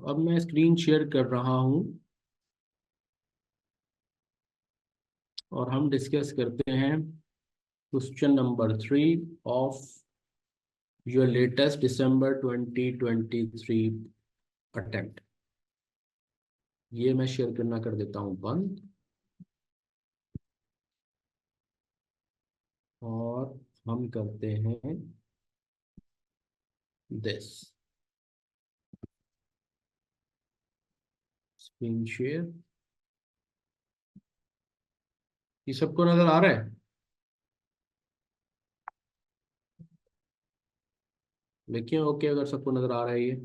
तो अब मैं स्क्रीन शेयर कर रहा हूं और हम डिस्कस करते हैं question number 3 of your latest December 2023 attempt. ये मैं शेयर करना कर देता हूं बंद और हम करते हैं दिस स्क्रीन शेयर। ये सबको नजर आ रहा है? देखिए ओके अगर सबको नजर आ रहा है ये।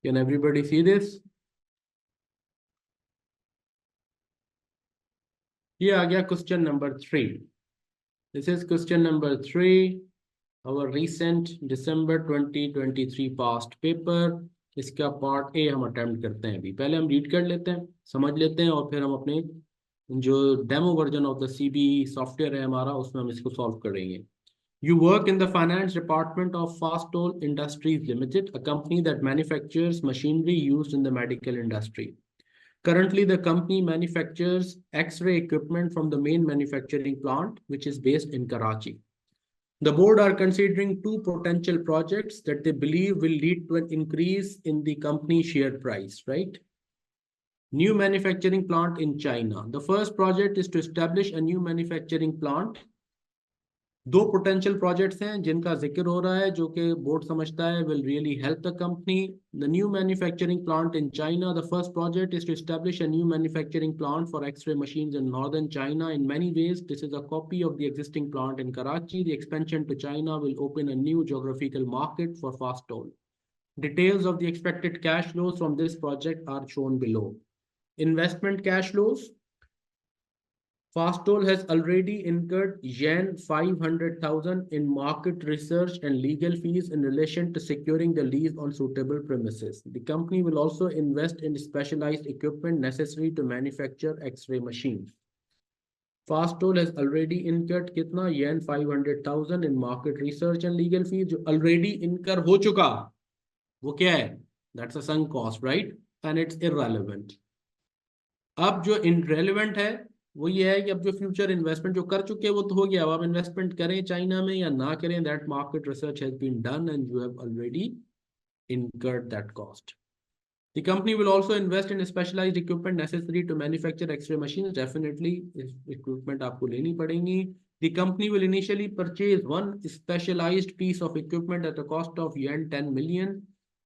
Can everybody see this? ये आ गया question number 3। This is question number 3, our recent December 2023 past paper। इसका पार्ट ए हम अटेम्प्ट करते हैं। अभी पहले हम रीड कर लेते हैं, समझ लेते हैं, और फिर हम अपने जो demo version of the CB software है हमारा, उसमें हम इसको सॉल्व करेंगे। You work in the finance department of Fastol Industries Limited, a company that manufactures machinery used in the medical industry. Currently, the company manufactures X-ray equipment from the main manufacturing plant, which is based in Karachi. The board are considering two potential projects that they believe will lead to an increase in the company share price, right? New manufacturing plant in China. The first project is to establish a new manufacturing plant। दो potential projects हैं जिनका जिक्र हो रहा है, जो कि board समझता है will really help the company। The new manufacturing plant in China. The first project is to establish a new manufacturing plant for X-ray machines in northern China. In many ways, this is a copy of the existing plant in Karachi. The expansion to China will open a new geographical market for Fastol. Details of the expected cash flows from this project are shown below. Investment cash flows. Fastol has already incurred Yen 500,000 in market research and legal fees in relation to securing the lease on suitable premises. The company will also invest in specialized equipment necessary to manufacture X-ray machines. Fastol has already incurred कितना? Yen 500,000 in market research and legal fees। जो already incur हो चुका वो क्या है? That's a sunk cost, right? And it's irrelevant। अब जो irrelevant है वो ये है कि अब जो फ्यूचर इन्वेस्टमेंट जो कर चुके हैं वो तो हो गया। अब आप इन्वेस्टमेंट करें चाइना में या ना करें, that market research has been done and you have already incurred that cost. The company will also invest in specialized equipment necessary to manufacture X-ray machines. Definitely, equipment आपको लेनी पड़ेंगी। The company will initially purchase one specialized piece of equipment at a cost of Yen 10 million,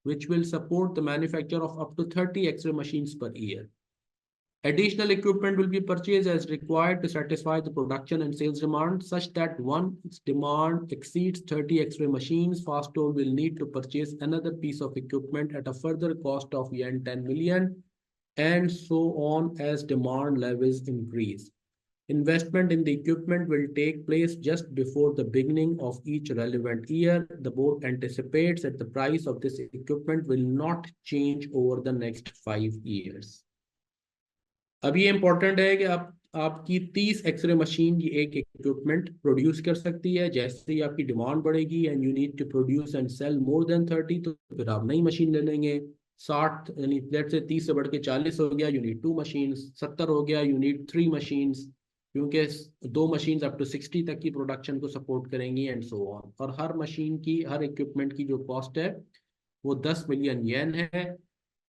which will support the manufacture of up to 30 X-ray machines per year. Additional equipment will be purchased as required to satisfy the production and sales demand, such that once demand exceeds 30 X-ray machines, Fastol will need to purchase another piece of equipment at a further cost of Yen 10 million, and so on as demand levels increase. Investment in the equipment will take place just before the beginning of each relevant year. The board anticipates that the price of this equipment will not change over the next 5 years. अब ये important है कि आपकी 30 x ray machine की एक equipment produce कर सकती है। जैसे ही आपकी डिमांड बढ़ेगी and you need to produce and sell more than 30, तो फिर आप नई मशीन ले लेंगे। 60 यानी लेट से 30 से बढ़ के 40 हो गया, यू नीड 2 मशीन। 70 हो गया, यू नीड 3 मशीन, क्योंकि 2 मशीन अप टू 60 तक की प्रोडक्शन को सपोर्ट करेंगी एंड सो ऑन। और हर मशीन की, हर इक्विपमेंट की जो कॉस्ट है वो 10 मिलियन येन है।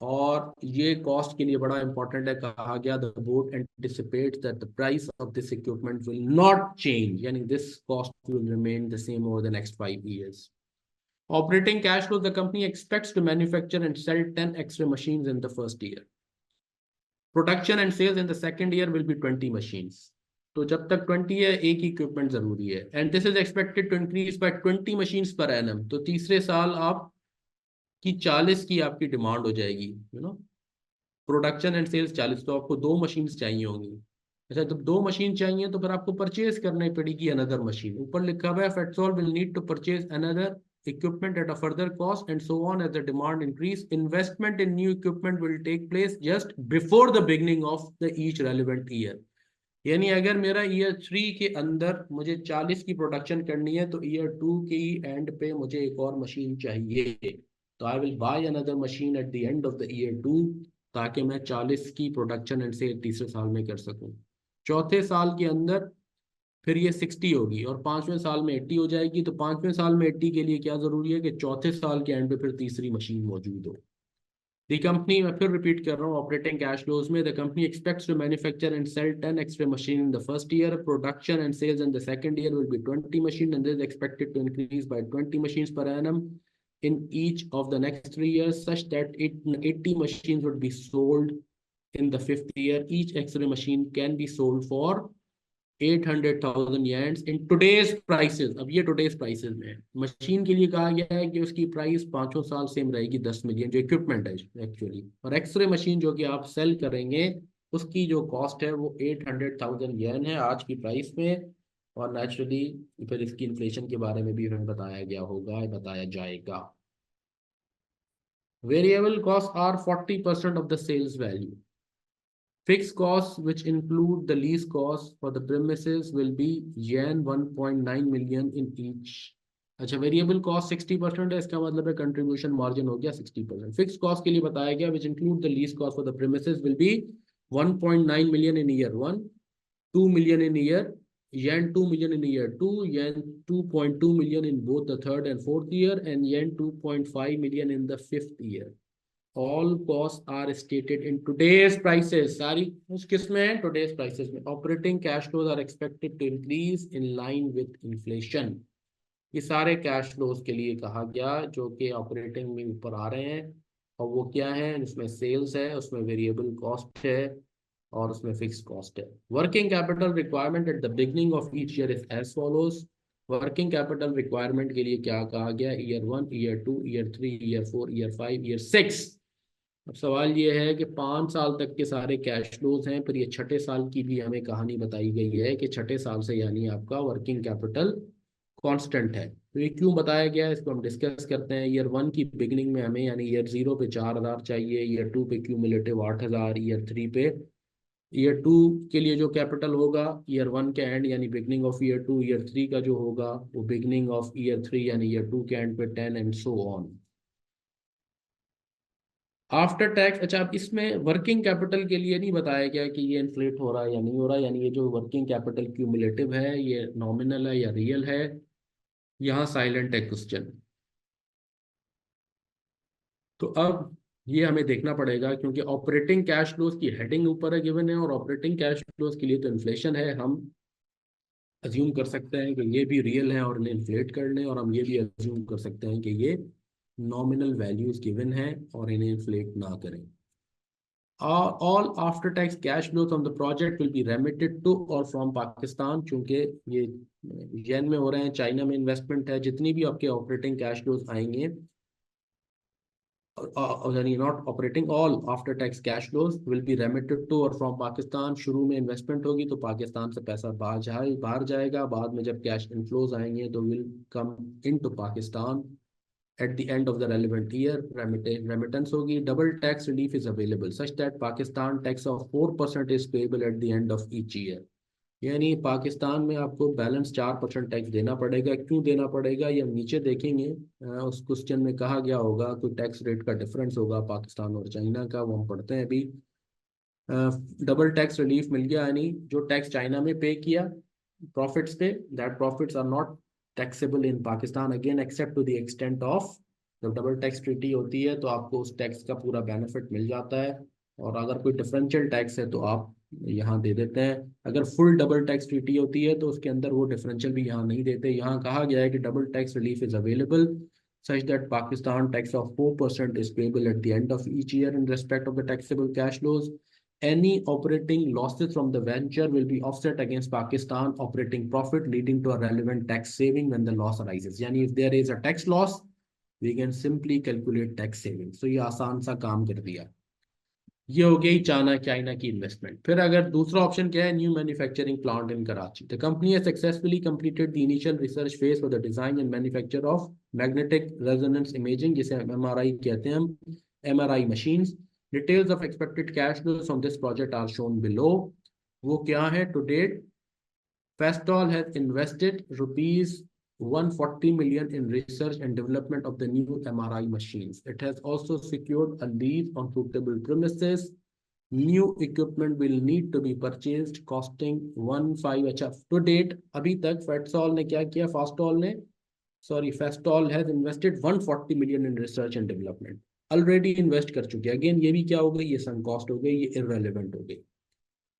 और ये कॉस्ट के लिए बड़ा इंपॉर्टेंट है, कहा गया the board anticipates that the price of this equipment will not change, यानी this cost will remain the same over the next 5 years. Operating cash flow, the company expects to manufacture and sell 10 X-ray machines in the first year. Production and sales in the second year will be 20 machines. तो जब तक 20 है एक ही equipment जरूरी है। And this is expected to increase by 20 machines per annum. तो तीसरे साल आप कि 40 की आपकी डिमांड हो जाएगी, you know. Production and sales 40, तो आपको 2 मशीन चाहिए होंगी। अच्छा, जब 2 मशीन चाहिए तो फिर आपको परचेज करनी पड़ेगी अनदर मशीन। ऊपर लिखा हुआ है Fastol will need to purchase another equipment at a further cost, and so on as the demand increase. Investment in new equipment will take place just before the beginning of the each relevant year. यानी अगर मेरा year 3 के अंदर मुझे 40 की production करनी है तो ईयर 2 के ही एंड पे मुझे एक और मशीन चाहिए, तो I will by another machine at the end of the year 2, ताकि मैं 40 की प्रोडक्शन एंड से तीसरे साल में कर सकूं। चौथे साल के अंदर फिर ये 60 होगी और पांचवें साल में 80 हो जाएगी। तो पांचवें साल में 80 के लिए क्या जरूरी है कि चौथे साल के एंड पे फिर तीसरी मशीन मौजूद हो। दी कंपनी, मैं फिर रिपीट कर रहा हूँ, ऑपरेटिंग कैश फ्लोज में the company expects to manufacture and sell 10 extra machine in the first year, production and sales in the second year will be 20 machine and this expected to increase by 20 machines per annum in each of the next 3 years such that 80 machines would be sold in the fifth year. Each X-ray machine can be sold for 800,000 yens in today's prices। अब ये today's prices में machine के लिए कहा गया है कि उसकी प्राइस 5 साल सेम रहेगी 10 मिलियन, जो इक्विपमेंट है एक्चुअली। और एक्सरे मशीन जो कि आप सेल करेंगे उसकी जो कॉस्ट है वो 800,000 येन है आज की प्राइस में। और नेचुरली फिर इसकी इन्फ्लेशन के बारे में भी हमें बताया गया होगा, बताया जाएगा। Variable cost are 40% of the sales value. Fixed costs, which include the lease costs for the premises, will be yen 1.9 million in each। अच्छा, वेरिएबल कॉस्ट 60% है, इसका मतलब है कंट्रीब्यूशन मार्जिन हो गया 60%। फिक्स कॉस्ट के लिए बताया गया which include the lease cost for the premises will be 1.9 million in year 1, 2 million in year yen 2 million in year 2, yen 2.2 million in both the third and fourth year, and yen 2.5 million in the fifth year। All costs are stated in today's prices। सारी उस किस में है? today's prices में। Operating cash flows are expected to increase in line with inflation। ये सारे cash flows के लिए कहा गया जो कि ऑपरेटिंग में ऊपर आ रहे हैं। और वो क्या है? इसमें सेल्स है, उसमें वेरिएबल कॉस्ट है और उसमें फिक्स कॉस्ट है। Working capital requirement at the beginning of each year is as follows. Working capital requirement के लिए क्या कहा गया? Year 1, year 2, year 3, year 4, year 5, year 6। अब सवाल ये है कि 5 साल तक के सारे कैश फ्लोज हैं, फिर ये छठे साल की भी हमें कहानी बताई गई है कि छठे साल से यानी आपका वर्किंग कैपिटल कांस्टेंट है। तो ये क्यों बताया गया है इसको हम डिस्कस करते हैं। ईयर 1 की बिगनिंग में हमें यानी ईयर 0 पे 4,000 चाहिए, ईयर 2 पे क्यूमुलेटिव 8,000, ईयर 3 पे, ईयर 2 के लिए जो कैपिटल होगा ईयर 1 के एंड यानी बिगनिंग ऑफ ईयर 2, ईयर 3 का जो होगा वो बिगनिंग ऑफ ईयर 3 यानी ईयर 2 के एंड पे 10 and so on. After tax, अच्छा अब इसमें वर्किंग कैपिटल के लिए नहीं बताया गया कि ये इन्फ्लेट हो रहा है या नहीं हो रहा है, यानी ये जो वर्किंग कैपिटल क्यूमुलेटिव है ये नॉमिनल है या रियल है, यहाँ साइलेंट है क्वेश्चन। तो अब ये हमें देखना पड़ेगा क्योंकि ऑपरेटिंग कैश फ्लोज की हेडिंग ऊपर है गिवन है, और ऑपरेटिंग कैश फ्लोज के लिए तो इन्फ्लेशन है, हम अज्यूम कर सकते हैं कि ये भी रियल है और इन्हें इन्फ्लेट कर लें, और हम ये भी अज्यूम कर सकते हैं कि ये नॉमिनल वैल्यूज गिवन है और इन्हें इन्फ्लेट ना करें। All after tax cash flows from the project will be remitted to or from Pakistan। चूंकि ये येन में हो रहे हैं, चाइना में इन्वेस्टमेंट है, जितनी भी आपके ऑपरेटिंग कैश फ्लोज आएंगे, यानी not operating, all after tax cash flows will be remitted to और फ्रॉम पाकिस्तान। शुरू में इन्वेस्टमेंट होगी तो पाकिस्तान से पैसा बाहर जाएगा, बाद में जब कैश इनफ्लोज आएंगे तो will come into Pakistan at the end of the relevant year। remittance होगी। double tax relief is available such that Pakistan tax of 4% is payable at the end of each year। यानी पाकिस्तान में आपको balance 4% tax देना पड़ेगा। क्यों देना पड़ेगा ये हम नीचे देखेंगे। उस क्वेश्चन में कहा गया होगा कोई टैक्स रेट का डिफरेंस होगा पाकिस्तान और चाइना का, वो हम पढ़ते हैं अभी। डबल टैक्स रिलीफ मिल गया, यानी जो टैक्स चाइना में पे किया प्रॉफिट्स पे, that profits are not taxable in Pakistan again except to the extent of, जब डबल टैक्स ट्रीटी होती है तो आपको उस टैक्स का पूरा बेनिफिट मिल जाता है। और अगर कोई डिफरेंशियल टैक्स है तो आप यहाँ दे देते हैं। अगर फुल डबल टैक्स ट्रीटी होती है तो उसके अंदर वो डिफरेंशियल भी यहाँ नहीं देते। यहाँ कहा गया है कि double tax relief is available such that Pakistan tax of 4% is payable at the end of each year in respect of the taxable cash flows। Any operating losses from the venture will be offset against Pakistan operating profit, leading to a relevant tax saving when the loss arises। यानी if there is a tax loss we can simply calculate tax saving। so ये आसान सा काम कर दिया। ये हो गई चाइना की इन्वेस्टमेंट। फिर अगर दूसरा ऑप्शन क्या है, new manufacturing plant in Karachi. The company has successfully completed the initial research phase for the design and manufacture of magnetic resonance imaging, जिसे एमआरआई कहते हैं हम, MRI machines. Details of expected cash flows from this project are shown below. वो क्या है? To date Fastol has invested rupees 140 million in research and development of the new MRI machines. It has also secured a lease on suitable premises. New equipment will need to be purchased, costing 15। अच्छा, to date अभी तक Fastol ने क्या किया? Fastol has invested 140 million in research and development. Already invest कर चुके हैं। Again ये भी क्या हो गई? ये sunk cost हो गई, ये irrelevant हो गई।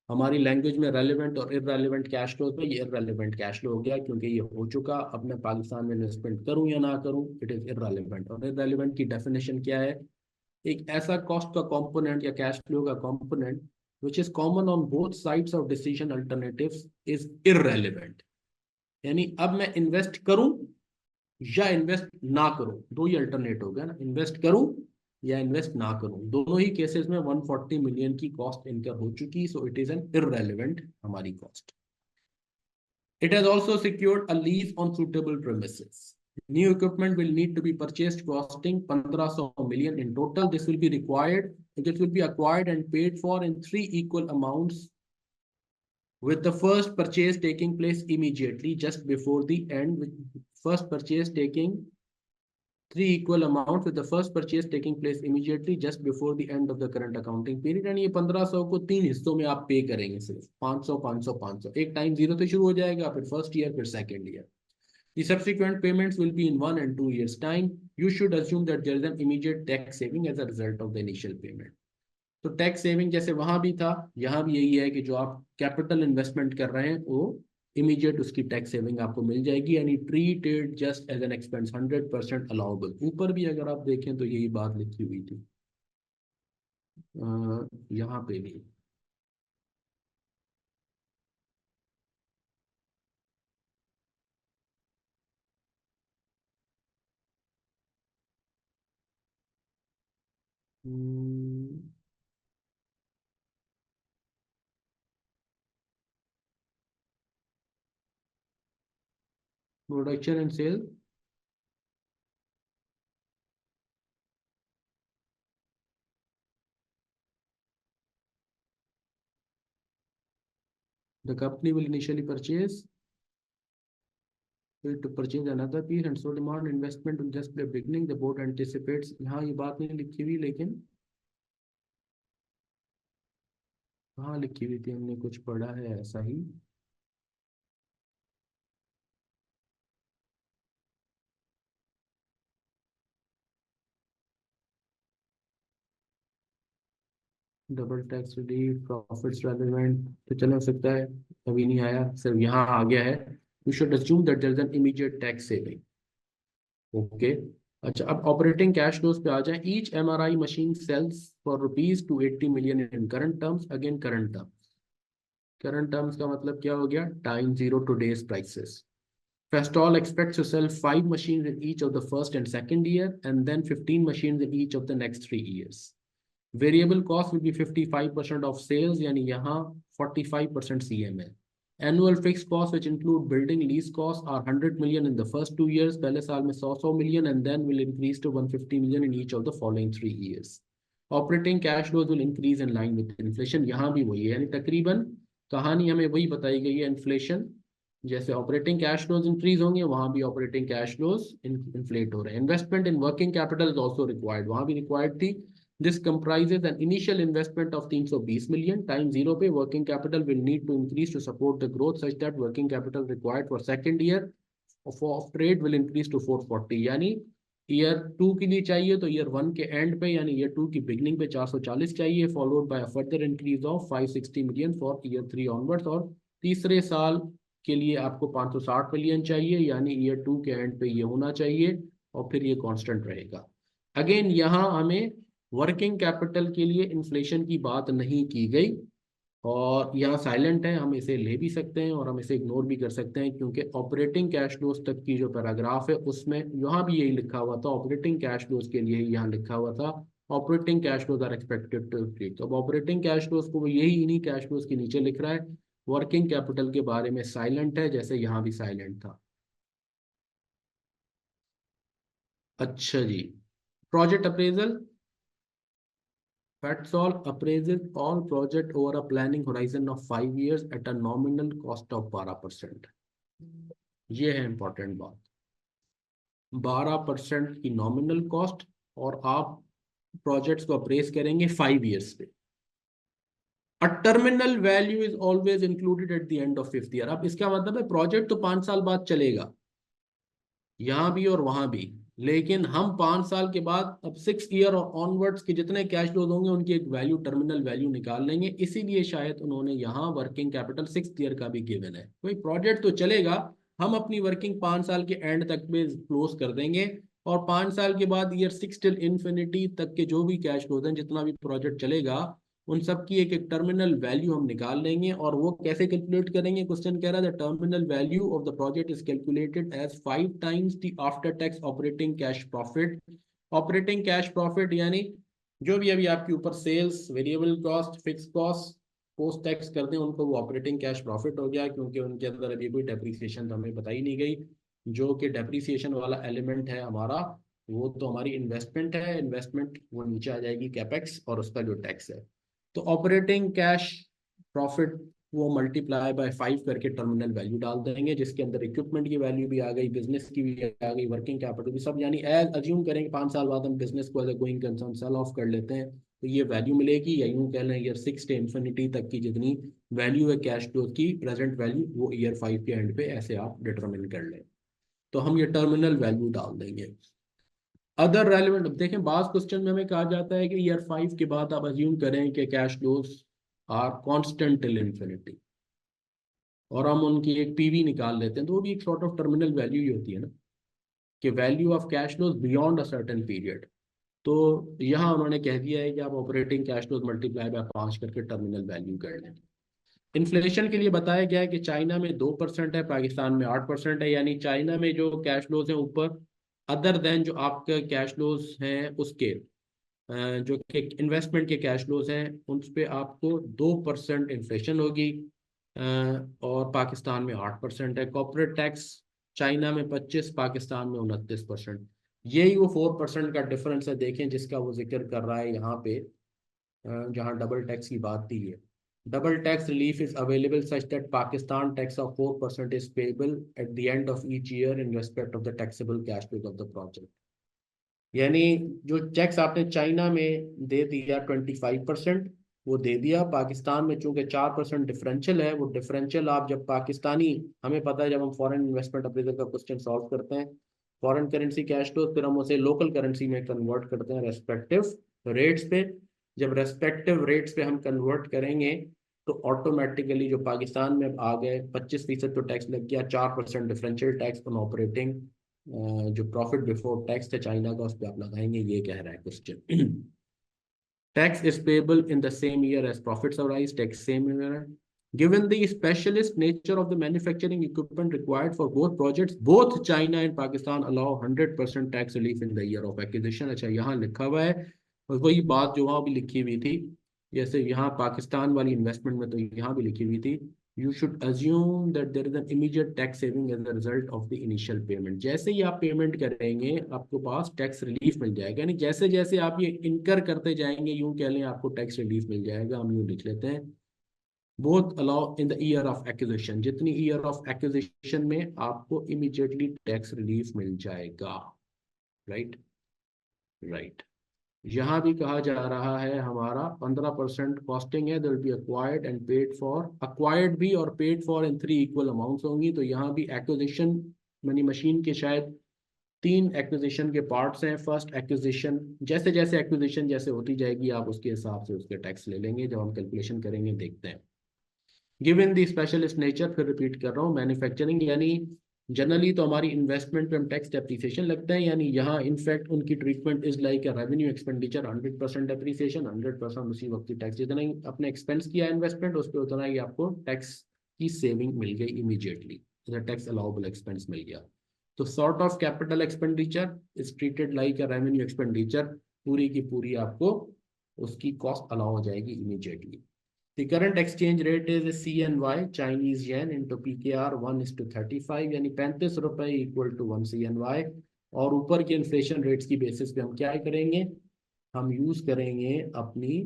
हमारी लैंग्वेज में रेलिवेंट और इररेलेवेंट कैश फ्लो पे ये इररेलेवेंट कैश फ्लो हो गया, क्योंकि ये हो चुका। अब मैं पाकिस्तान में इन्वेस्टमेंट करूं या ना करूं, इट इज इररेलेवेंट। और इररेलेवेंट की डेफिनेशन क्या है? एक ऐसा कॉस्ट का कंपोनेंट या कैश फ्लो का component which is common on both sides of decision alternatives is irrelevant. यानी अब मैं इन्वेस्ट करूं या इन्वेस्ट ना करूं, दो ही अल्टरनेट हो गया ना, इन्वेस्ट करूं या इन्वेस्ट ना करूं। दोनों ही केसेस में 140 मिलियन की कॉस्ट इनकर हो चुकी, so it is an irrelevant हमारी cost. It has also secured a lease on suitable premises. New equipment will need to be purchased, costing 1500 million in total. This will be required. This will be acquired and paid for in 3 equal amounts, with the first purchase taking place immediately just before the end. With first purchase taking 3 equal amounts, with the first purchase taking place immediately just before the end of the current accounting period. And ये 1500 को 3 हिस्सों में आप पे करेंगे, सिर्फ 500 500 500। एक time zero से शुरू हो जाएगा, फिर फर्स्ट ईयर, फिर second year. The subsequent payments will be in 1 and 2 years time. You should assume that there is an immediate tax saving as a result of the initial payment. तो tax saving जैसे वहां भी था, यहाँ भी यही है कि जो आप कैपिटल इन्वेस्टमेंट कर रहे हैं वो इमीडिएट उसकी टैक्स सेविंग आपको मिल जाएगी। यानी treat it just as an expense, 100% allowable. ऊपर भी अगर आप देखें तो यही बात लिखी हुई थी, यहाँ पे भी। Production and sale, the company will initially purchase to purchase another piece and so demand investment will just be a beginning. The board anticipates, यहाँ ये बात नहीं लिखी हुई, लेकिन हाँ लिखी हुई थी, हमने कुछ पढ़ा है ऐसा ही। Double tax relief, profits relevant, तो चलो हो सकता है अभी नहीं आया, सिर्फ यहाँ आ गया है। You should assume that there is an immediate tax saving. Okay. अच्छा, अब ऑपरेटिंग कैश फ्लोज पे आ जाए। Each MRI machine sales for rupees 280 million in current terms. Again current terms, current terms का मतलब क्या हो गया? Time zero today's prices. Fastol expects to sell 5 machines in each of the first and second year, and then 15 machines in each of the next 3 years. Variable cost will be 55% of sales, यानी यहाँ 45% CM है। Annual fixed costs, which include building lease costs, are 100 million in the first 2 years, पहले साल में 100 million, and then will increase to 150 million in each of the following 3 years. Operating cash flows will increase in line with inflation. यहाँ भी वही है, यानी तकरीबन कहानी हमें वही बताई गई है। इन्फ्लेशन जैसे ऑपरेटिंग कैश फ्लोज इंक्रीज होंगे, वहां भी ऑपरेटिंग कैश फ्लोज इन्फ्लेट हो रहे हैं। Investment in working capital is also required, वहां भी रिक्वायर्ड थी। This comprises an initial investment of 320 million, time zero पे working capital will need to increase to support the growth such that working capital required for second year of trade will increase to 440। यानी year 2 के लिए चाहिए तो year 1 के and पे, यानी year 2 की बिगनिंग पे 440 चाहिए, followed by further increase of 560 million for year 3 onwards. और तीसरे साल के लिए आपको 560 मिलियन चाहिए, यानी ईयर 2 के एंड पे ये होना चाहिए, और फिर ये कांस्टेंट रहेगा। अगेन यहाँ हमें वर्किंग कैपिटल के लिए इन्फ्लेशन की बात नहीं की गई, और यहाँ साइलेंट है। हम इसे ले भी सकते हैं और हम इसे इग्नोर भी कर सकते हैं, क्योंकि ऑपरेटिंग कैश फ्लोज तक की जो पैराग्राफ है उसमें यहाँ भी यही लिखा हुआ था। ऑपरेटिंग कैश फ्लोज के लिए ही यहाँ लिखा हुआ था, operating cash flows are expected to increase. तो अब ऑपरेटिंग कैश फ्लोज को वो यही इन्हीं कैश फ्लोज के नीचे लिख रहा है। वर्किंग कैपिटल के बारे में साइलेंट है, जैसे यहाँ भी साइलेंट था। अच्छा जी, project appraisal. Fatsol appraises all project over a planning horizon of 5 years at a nominal cost of 12%. ये है इंपॉर्टेंट बात, 12% की नॉमिनल कॉस्ट, और आप प्रोजेक्ट्स को अप्रेस करेंगे 5 years पे। A terminal value is always included at the end of 5th year। अब इसका मतलब है प्रोजेक्ट तो 5 साल बाद चलेगा, यहाँ भी और वहां भी, लेकिन हम 5 साल के बाद अब 6 year और ऑनवर्ड्स के जितने कैश फ्लोज होंगे उनकी एक वैल्यू, टर्मिनल वैल्यू निकाल लेंगे। इसीलिए शायद उन्होंने यहाँ वर्किंग कैपिटल 6th year का भी गिवन है। कोई प्रोजेक्ट तो चलेगा, हम अपनी वर्किंग 5 साल के एंड तक में क्लोज कर देंगे, और 5 साल के बाद ईयर 6 टिल इन्फिनिटी तक के जो भी कैश फ्लोज हैं, जितना भी प्रोजेक्ट चलेगा, उन सब की एक एक टर्मिनल वैल्यू हम निकाल लेंगे। और वो कैसे कैलकुलेट करेंगे, क्वेश्चन कह रहा है the terminal value of the project is calculated as 5 times the after tax operating cash profit. Operating cash profit यानी जो भी अभी आपके ऊपर sales, variable cost, fix cost post tax कर दें उनको, वो ऑपरेटिंग कैश प्रॉफिट हो गया, क्योंकि उनके अंदर अभी कोई डेप्रीसिएशन तो हमें बताई नहीं गई। जो कि डेप्रीसिएशन वाला एलिमेंट है हमारा, वो तो हमारी इन्वेस्टमेंट है, इन्वेस्टमेंट वो नीचे आ जाएगी कैपेक्स, और उसका जो टैक्स है। तो ऑपरेटिंग कैश प्रॉफिट वो मल्टीप्लाई बाय 5 करके टर्मिनल वैल्यू डाल देंगे, जिसके अंदर इक्विपमेंट की वैल्यू भी आ गई, बिजनेस की भी आ गई, वर्किंग कैपिटल भी, सब यानी एज अज्यूम करेंगे 5 साल बाद हम बिजनेस को as a going concern sell off कर लेते हैं, तो ये वैल्यू मिलेगी। या यूं कह लें ईयर 6 से इन्फिनिटी तक की जितनी वैल्यू है कैश फ्लो की, प्रेजेंट वैल्यू, वो ईयर 5 के एंड पे ऐसे आप डिटरमिन कर लें। तो हम ये टर्मिनल वैल्यू डाल देंगे। अदर रेलिवेंट, अब देखें बास क्वेश्चन में हमें कहा जाता है कि ईयर 5 के बाद आप अज्यूम करें कि cash flows are constant till infinity, और हम उनकी एक पीवी निकाल लेते हैं, तो वो भी एक सॉर्ट ऑफ टर्मिनल वैल्यू ही होती है ना, कि value of cash flows beyond a certain period. तो यहाँ उन्होंने कह दिया है कि आप operating cash flows multiply by 5 करके टर्मिनल वैल्यू कर लें। इन्फ्लेशन के लिए बताया गया है कि चाइना में 2% है, पाकिस्तान में 8% है, यानी चाइना में जो कैश फ्लोज हैं ऊपर, अदर देन जो आपके कैश फ्लोज हैं उसके जो कि इन्वेस्टमेंट के कैश फ्लोज हैं, उन पे आपको 2% इन्फ्लेशन होगी, और पाकिस्तान में 8% है। कॉर्पोरेट टैक्स चाइना में 25, पाकिस्तान में 29%। यही वो 4% का डिफरेंस है, देखें, जिसका वो जिक्र कर रहा है यहाँ पे, जहाँ डबल टैक्स की बात थी है। Double tax relief is available such that Pakistan tax of 4% is payable at the end of each year in respect of the taxable cash flows of the project। यानी जो टैक्स आपने China में दे दिया 25%, वो दे दिया। पाकिस्तान में चूंकि 4% डिफरेंशियल है, वो डिफरेंशियल आप जब पाकिस्तानी, हमें पता है जब हम फॉरेन इन्वेस्टमेंट अप्रेजल का क्वेश्चन सॉल्व करते हैं, फॉरेन करेंसी कैश फ्लो, फिर हम उसे लोकल करेंसी में कन्वर्ट करते हैं रेस्पेक्टिव रेट्स पे। जब रेस्पेक्टिव रेट्स पे हम कन्वर्ट करेंगे, तो ऑटोमेटिकली जो पाकिस्तान में आ गए 25% तो टैक्स लग गया, 4% डिफरेंशियल टैक्स ऑन ऑपरेटिंग, जो प्रॉफिट बिफोर टैक्स है चाइना का, उस पर आप लगाएंगे, ये कह रहा है question. Tax is payable in the same year as profits arise, tax same year. Given the specialist nature of the manufacturing equipment required for both projects, both China and Pakistan allow 100% tax relief in the year of acquisition। अच्छा, यहाँ लिखा हुआ है, और वही बात जो वहाँ भी लिखी हुई थी, जैसे यहाँ पाकिस्तान वाली इन्वेस्टमेंट में तो यहाँ भी लिखी हुई थी, you should assume that there is an immediate tax saving as a result of the initial payment. जैसे ही आप पेमेंट करेंगे आपको पास टैक्स रिलीफ मिल जाएगा, यानी जैसे जैसे आप ये इनकर करते जाएंगे, यूं कह लें आपको टैक्स रिलीफ मिल जाएगा। हम यूं लिख लेते हैं, both allow in the year of acquisition, जितनी ईयर ऑफ एक्विजिशन में आपको इमीडिएटली टैक्स रिलीफ मिल जाएगा। Right, right. यहाँ भी कहा जा रहा है हमारा 15% कॉस्टिंग है, will be acquired and paid for, acquired भी और paid for in 3 equal amounts होंगी। तो यहाँ भी एक्विजिशन मनी मशीन के शायद 3 एक्विजिशन के पार्ट्स हैं। फर्स्ट एक्विजिशन, जैसे जैसे एक्विजिशन जैसे होती जाएगी आप उसके हिसाब से उसके टैक्स ले लेंगे, जब हम कैलकुलेशन करेंगे देखते हैं। गिवन दी स्पेशलिस्ट नेचर, फिर रिपीट कर रहा हूँ, मैन्युफैक्चरिंग यानी जनरली तो हमारी इन्वेस्टमेंट पे हम टैक्स डेप्रिसिएशन लगता है, यानी यहाँ इनफैक्ट उनकी treatment is like revenue expenditure, 100% depreciation, 100% उसी वक्त की टैक्स, जितना ही आपने एक्सपेंस किया इन्वेस्टमेंट उस पर उतना ही आपको टैक्स की सेविंग मिल गई इमीडिएटली, टैक्स अलाउबल एक्सपेंस मिल गया। तो sort of capital expenditure is treated like a revenue expenditure, पूरी की पूरी आपको उसकी कॉस्ट अलाउ हो जाएगी immediately. The current exchange rate is CNY, Chinese yen into PKR 1:35, यानी 35 रुपए इक्वल टू 1 CNY। और ऊपर के इन्फ्लेशन रेट्स की बेसिस पे हम क्या करेंगे, हम यूज करेंगे अपनी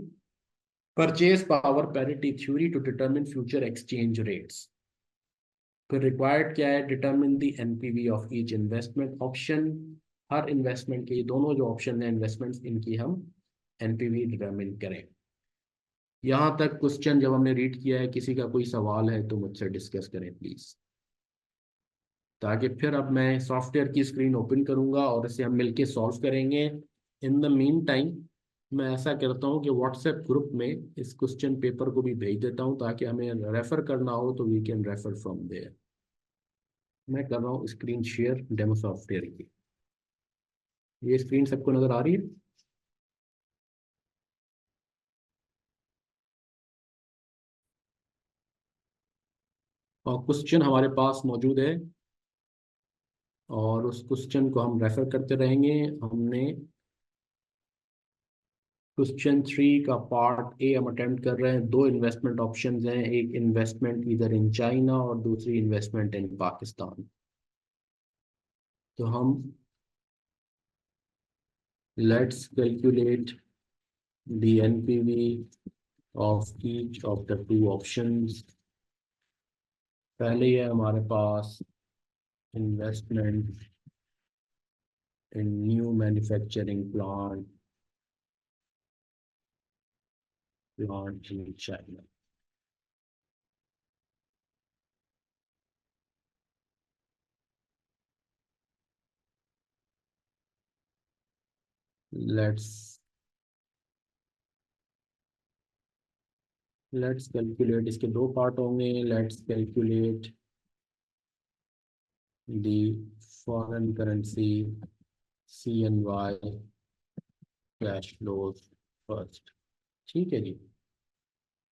purchase power parity theory to determine future exchange rates. फिर रिक्वायर्ड क्या है, determine the NPV of each investment option. हर इन्वेस्टमेंट के, ये दोनों जो ऑप्शन है इन्वेस्टमेंट्स, इनकी हम एनपीवी डिटरमिन करें। यहाँ तक क्वेश्चन जब हमने रीड किया है, किसी का कोई सवाल है तो मुझसे डिस्कस करें प्लीज, ताकि फिर अब मैं सॉफ्टवेयर की स्क्रीन ओपन करूंगा और इसे हम मिलके सॉल्व करेंगे। इन द मीन टाइम मैं ऐसा करता हूँ कि व्हाट्सएप ग्रुप में इस क्वेश्चन पेपर को भी भेज देता हूँ, ताकि हमें रेफर करना हो तो we can refer from there. मैं कर रहा हूँ स्क्रीन शेयर डेमो सॉफ्टवेयर की। ये स्क्रीन सबको नजर आ रही है? और क्वेश्चन हमारे पास मौजूद है और उस क्वेश्चन को हम रेफर करते रहेंगे। हमने क्वेश्चन 3 का पार्ट ए हम अटेम्प्ट कर रहे हैं। दो इन्वेस्टमेंट ऑप्शंस हैं, एक इन्वेस्टमेंट इधर इन चाइना और दूसरी इन्वेस्टमेंट इन पाकिस्तान। तो हम let's calculate the NPV of each of the two options. पहले ये हमारे पास investment in new manufacturing plant in China. Let's let's calculate, इसके दो पार्ट होंगे। Let's calculate the foreign currency CNY cash flows first. ठीक है जी।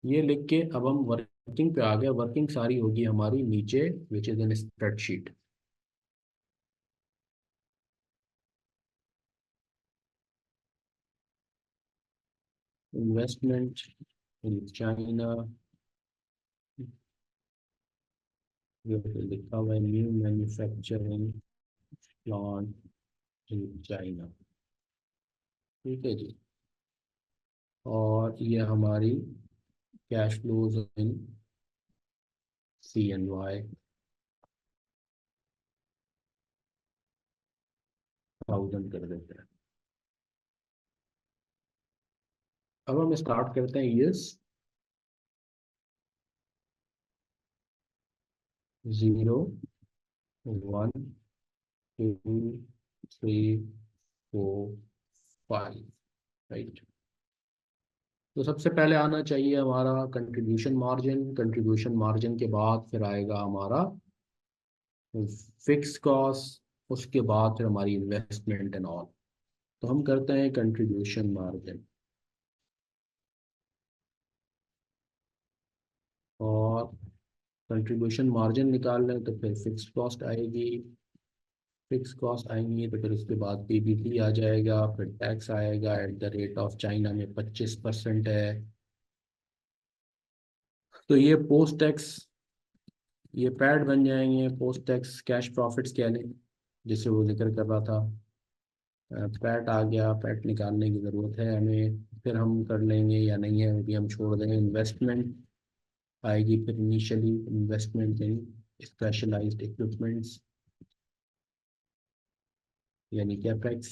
ये लिख के अब हम वर्किंग पे आ गए। वर्किंग सारी होगी हमारी नीचे, which is in spreadsheet. Investment in China, लिखा हुआ है new manufacturing plant in China. ठीक है जी। और ये हमारी कैश फ्लोज इन CNY 1000 कर देते हैं। अब हम स्टार्ट करते हैं ईयर्स। 0, 1, 2, 3, 4, 5, राइट। तो सबसे पहले आना चाहिए हमारा कंट्रीब्यूशन मार्जिन। कंट्रीब्यूशन मार्जिन के बाद फिर आएगा हमारा फिक्स कॉस्ट, उसके बाद फिर हमारी इन्वेस्टमेंट एंड ऑल। तो हम करते हैं कंट्रीब्यूशन मार्जिन, और कंट्रीब्यूशन मार्जिन निकाल लें तो फिर फिक्स कॉस्ट आएगी। फिक्स कॉस्ट आएंगी तो फिर उसके बाद PBT आ जाएगा, फिर टैक्स आएगा at the rate of China में 25% है। तो ये पोस्ट टैक्स, ये पैड बन जाएंगे। पोस्ट टैक्स कैश प्रॉफिट्स कह लें, जिसे वो जिक्र कर रहा था। पैट आ गया, पैट निकालने की ज़रूरत है हमें, फिर हम कर लेंगे या नहीं है वो भी हम छोड़ देंगे। इन्वेस्टमेंट आएगी फिर initially, investment in specialised equipments यानी कैपेक्स।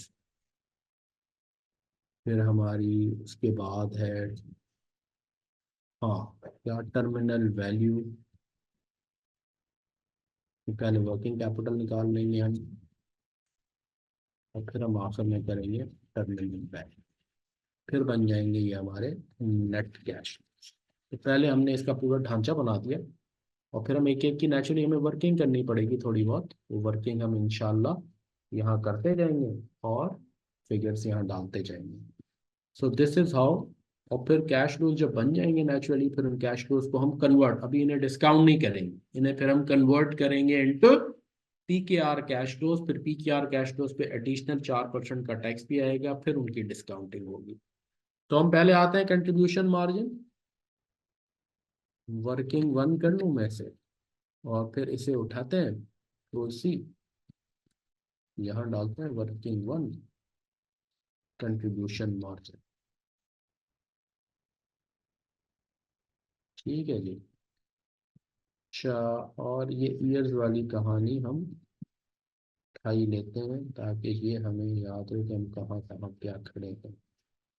फिर हमारी उसके बाद है, हाँ, क्या, टर्मिनल वैल्यू। पहले वर्किंग कैपिटल निकाल लेंगे हम, और फिर हम आखिर में करेंगे टर्मिनल वैल्यू। फिर बन जाएंगे ये हमारे नेट कैश। तो पहले हमने इसका पूरा ढांचा बना दिया, और फिर हम एक एक की नेचुरली हमें वर्किंग करनी पड़ेगी थोड़ी बहुत। वो वर्किंग हम इंशाल्लाह यहाँ करते जाएंगे और फिगर्स यहाँ डालते जाएंगे। So this is how. और फिर कैश फ्लोज जब बन जाएंगे नेचुरली, फिर उन कैश फ्लोज को हम कन्वर्ट, अभी इन्हें डिस्काउंट नहीं करेंगे, इन्हें फिर हम कन्वर्ट करेंगे इनटू PKR कैश फ्लोज। फिर PKR कैश फ्लोज पे एडिशनल 4% का टैक्स भी आएगा, फिर उनकी डिस्काउंटिंग होगी। तो हम पहले आते हैं कंट्रीब्यूशन मार्जिन। वर्किंग वन कर लूँ मैं से, और फिर इसे उठाते हैं तो सी, यहाँ डालते हैं वर्किंग वन। Contribution margin. ठीक है जी। अच्छा, और ये ईयर्स वाली कहानी हम उठा ही लेते हैं ताकि ये हमें याद हो कि हम कहाँ कहाँ क्या खड़े हैं।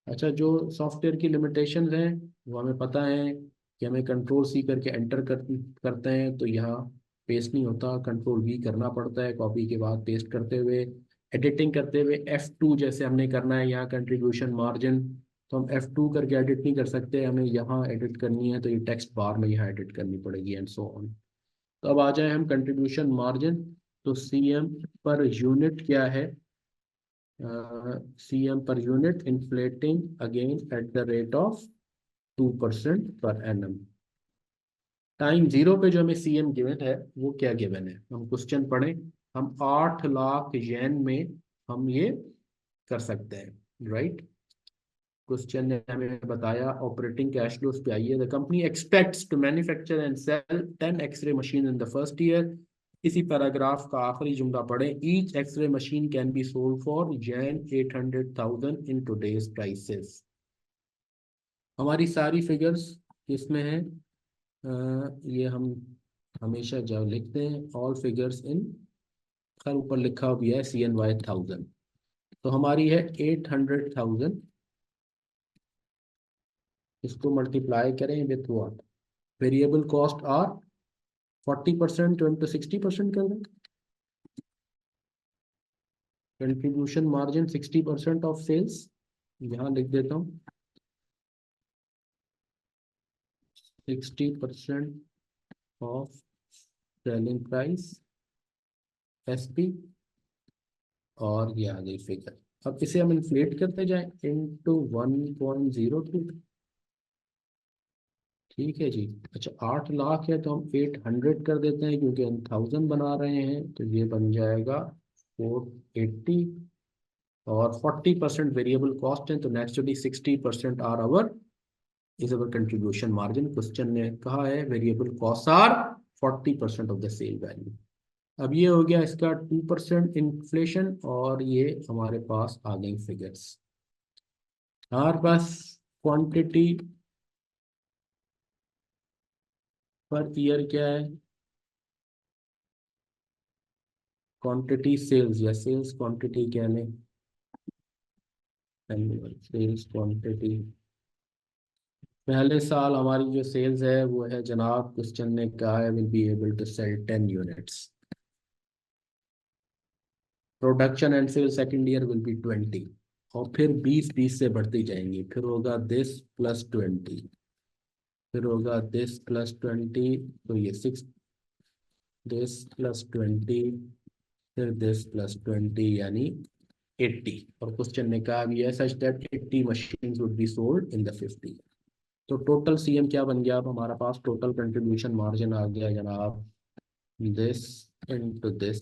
अच्छा, जो सॉफ्टवेयर की लिमिटेशंस हैं वो हमें पता है कि हमें कंट्रोल सी करके एंटर करते हैं तो यहाँ पेस्ट नहीं होता, कंट्रोल वी करना पड़ता है कॉपी के बाद पेस्ट करते हुए। एडिटिंग करते हुए F2 जैसे हमने करना है यहाँ कंट्रीब्यूशन मार्जिन, तो हम F2 करके एडिट नहीं कर सकते, हमें यहाँ एडिट करनी है तो ये टेक्स्ट बार में यहाँ एडिट करनी पड़ेगी एंड सो ऑन। तो अब आ जाए हम कंट्रीब्यूशन मार्जिन। तो CM पर यूनिट क्या है? CM per unit inflating again at the rate of 2% per annum। Time zero पे जो हमें CM गिवन है वो क्या गिवन है, हम क्वेश्चन पढ़ें। हम 8 लाख येन में हम ये कर सकते हैं, राइट। क्वेश्चन ने हमें बताया ऑपरेटिंग कैश फ्लोज पे आइए। The company expects to manufacture and sell 10 x-ray machine in the first year. इसी पैराग्राफ का आखिरी जुमला पढ़ें। Each x-ray machine can be sold for yen 800,000 in today's prices. हमारी सारी फिगर्स किसमें है? ये हम हमेशा जब लिखते हैं ऑल फिगर्स इन, खैर ऊपर लिखा भी है CNY 1000। तो हमारी है 800,000, इसको मल्टीप्लाई करें with what? Variable cost are 40%, तो इनटू 60% कर दें। कंट्रीब्यूशन मार्जिन 60% ऑफ सेल्स, यहाँ लिख देता हूँ 60% ऑफ सेलिंग प्राइस SP, और ये आ गई फिगर। अब इसे हम इन्फ्लेट करते जाएं इंटू 1.02। ठीक है जी। अच्छा, 8 लाख है तो हम 800 कर देते हैं क्योंकि हम 1000 बना रहे हैं, तो ये बन जाएगा 480। और 40% वेरिएबल कॉस्ट है तो naturally 60% are our is our contribution margin. Question ने कहा है variable cost are 40% of the sale value. अब ये हो गया इसका 2% इन्फ्लेशन, और ये हमारे पास आ गई फिगर्स। हमारे पास क्वांटिटी पर ईयर क्या है? क्वांटिटी सेल्स या सेल्स क्वांटिटी क्या लें? Annual sales quantity. पहले साल हमारी जो सेल्स है वो है जनाब, क्वेश्चन ने कहा है will be able to sell 10 units. Production and sell second year will be 20, और फिर 20 से बढ़ती जाएंगी। फिर होगा दिस प्लस 20, फिर होगा दिस प्लस 20, तो ये 6, दिस प्लस 20, फिर दिस प्लस 20 यानी 80। और क्वेश्चन ने कहा भी है such that 80 machine would be sold in the 50। तो टोटल CM क्या बन गया? अब हमारा पास टोटल कंट्रीब्यूशन मार्जिन आ गया जनाब, दिस इनटू दिस,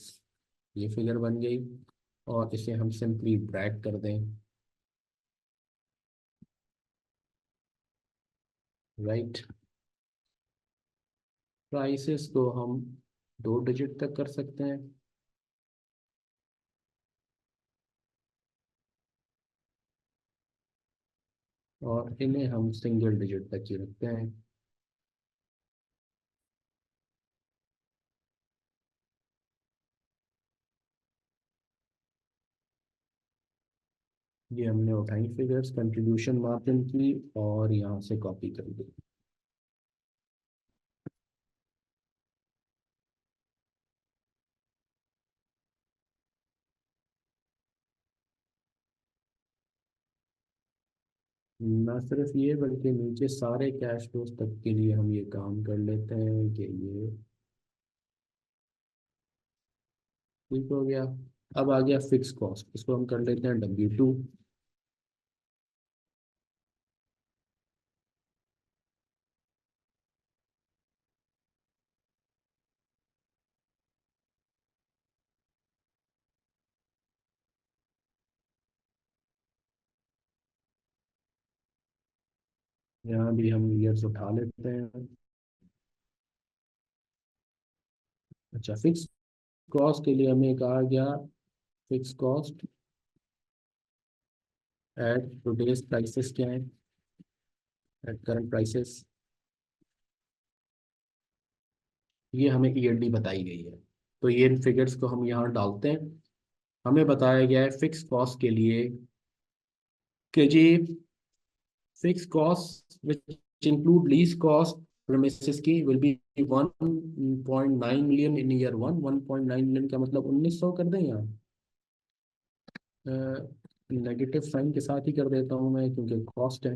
ये फिगर बन गई। और इसे हम सिंपली ब्रैक कर दें, राइट। प्राइसेस को हम 2 डिजिट तक कर सकते हैं, और इन्हें हम सिंगल डिजिट तक ही रखते हैं। ये हमने उठाई फिगर्स कंट्रीब्यूशन मार्जिन की और यहाँ से कॉपी कर दी। ना सिर्फ ये बल्कि नीचे सारे कैश फ्लोज तक के लिए हम ये काम कर लेते हैं कि ये ठीक हो गया। अब आ गया फिक्स कॉस्ट, इसको हम कर लेते हैं W2। यहाँ भी हम ईयर्स उठा लेते हैं। अच्छा, फिक्स कॉस्ट के लिए हमें कहा गया fix cost at today's prices क्या है, एट करंट प्राइसेस, ये हमें ईयरली बताई गई है। तो ये इन फिगर्स को हम यहाँ डालते हैं। हमें बताया गया है फिक्स कॉस्ट के लिए कि जी fix cost which include lease cost premises की will be 1.9 million in year one. 1.9 million का मतलब 1900 कर दें यहाँ, नेगेटिव साइन के साथ ही कर देता हूँ मैं क्योंकि कॉस्ट है।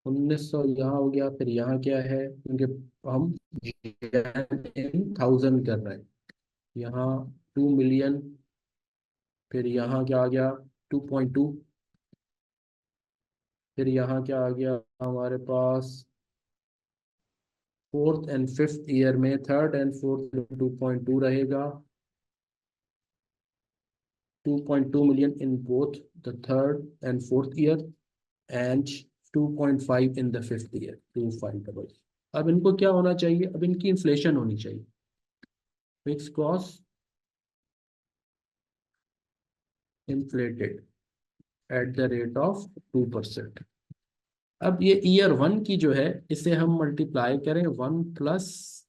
1900 यहाँ हो गया, फिर यहाँ क्या है क्योंकि हम इन थाउजेंड कर रहे हैं, यहाँ 2 मिलियन, फिर यहाँ क्या आ गया 2.2, फिर यहाँ क्या आ गया हमारे पास फोर्थ एंड फिफ्थ ईयर में, थर्ड एंड फोर्थ 2.2 रहेगा, 2.2 million in both the third and fourth year and 2.5 in the fifth year, 25 double. अब इनको क्या होना चाहिए, अब इनकी इन्फ्लेशन होनी चाहिए। Fix cost inflated at the rate of 2%। अब ये ईयर वन की जो है इसे हम मल्टीप्लाई करें 1 +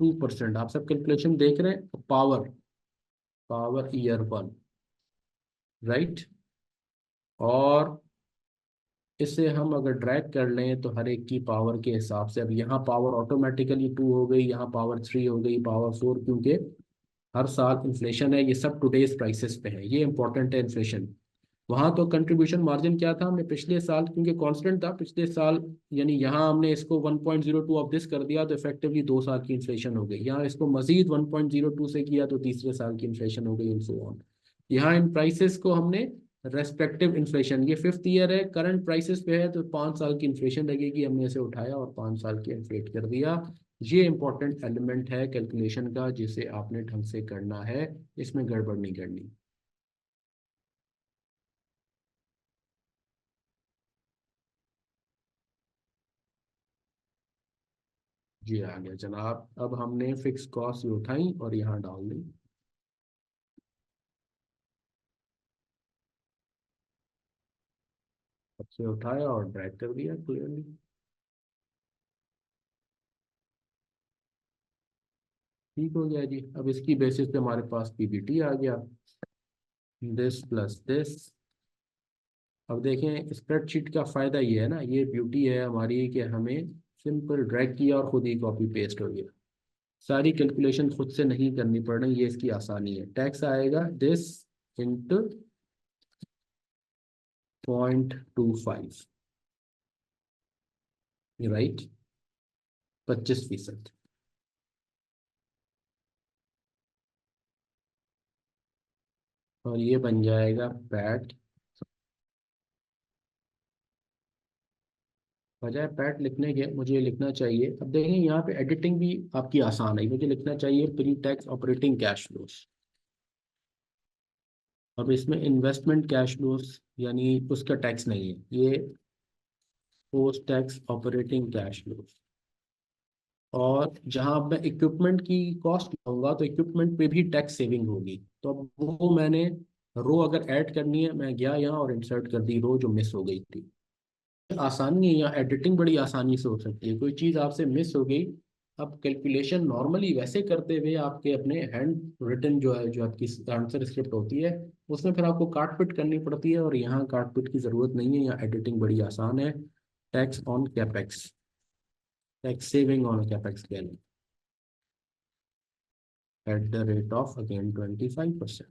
2%। आप सब कैलकुलेशन देख रहे हैं, power power year one, right. और इसे हम अगर ड्रैग कर लें तो हर एक की पावर के हिसाब से, अब यहाँ पावर ऑटोमेटिकली 2 हो गई, यहाँ पावर 3 हो गई, पावर 4, क्योंकि हर साल इन्फ्लेशन है। ये सब टुडेज प्राइसेस पे है, ये इंपॉर्टेंट है इन्फ्लेशन। वहाँ तो कंट्रीब्यूशन मार्जिन क्या था, हमने पिछले साल क्योंकि कांस्टेंट था पिछले साल, यानी यहाँ हमने इसको 1.02 ऑफ दिस कर दिया तो इफेक्टिवली 2 साल की इन्फ्लेशन हो गई। यहाँ इसको मजीद 1.02 से किया तो तीसरे साल की इन्फ्लेशन हो गई एंड सो ऑन। यहाँ इन प्राइसेस को हमने रेस्पेक्टिव इन्फ्लेशन, ये फिफ्थ ईयर है, करंट प्राइसेस पे है तो 5 साल की इन्फ्लेशन लगेगी, हमने इसे उठाया और 5 साल की इन्फ्लेट कर दिया। ये इंपॉर्टेंट एलिमेंट है कैलकुलेशन का जिसे आपने ढंग से करना है, इसमें गड़बड़ नहीं करनी। जी आ गया जनाब। अब हमने फिक्स कॉस्ट उठाई और यहाँ डाल दी, सबसे उठाया और ड्रैग कर दिया क्लियरली। ठीक हो गया जी। अब इसकी बेसिस पे हमारे पास पीबीटी आ गया, दिस प्लस दिस। अब देखें स्प्रेडशीट का फ़ायदा ये है ना, ये ब्यूटी है हमारी कि हमें सिंपल ड्रैग किया और खुद ही कॉपी पेस्ट हो गया, सारी कैलकुलेशन खुद से नहीं करनी पड़ रही, ये इसकी आसानी है। टैक्स आएगा दिस इंटू 0.25, राइट, 25%। और ये बन जाएगा पैट, बजाय पैट लिखने के मुझे लिखना चाहिए, अब देखें यहाँ पे एडिटिंग भी आपकी आसान है, मुझे लिखना चाहिए pre tax operating cash flows. अब इसमें इन्वेस्टमेंट कैश फ्लोस यानी उसका टैक्स नहीं है, ये post tax operating cash flows. और जहाँ अब मैं इक्विपमेंट की कॉस्ट लाऊंगा तो इक्विपमेंट पे भी टैक्स सेविंग होगी, तो अब वो मैंने रो अगर ऐड करनी है, मैं गया यहाँ और इंसर्ट कर दी रो जो मिस हो गई थी। आसानी है, यहाँ एडिटिंग बड़ी आसानी से हो सकती है, कोई चीज़ आपसे मिस हो गई, अब कैलकुलेशन नॉर्मली वैसे करते हुए आपके अपने हैंड रिटन जो है, जो आपकी आंसर स्क्रिप्ट होती है, उसमें फिर आपको काट पिट करनी पड़ती है, और यहाँ काट पिट की ज़रूरत नहीं है, यहाँ एडिटिंग बड़ी आसान है। Tax on capex, tax saving on capex gain at the rate of again 25%।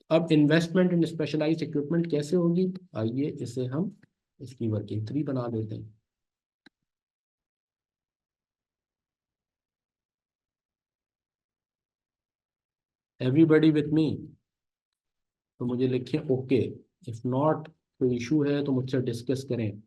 अब इन्वेस्टमेंट इन स्पेशलाइज्ड इक्विपमेंट कैसे होगी, आइए इसे हम इसकी वर्किंग 3 बना देते हैं। एवरीबडी विथ मी, तो मुझे लिखें ओके, इफ नॉट कोई इशू है तो मुझसे डिस्कस करें।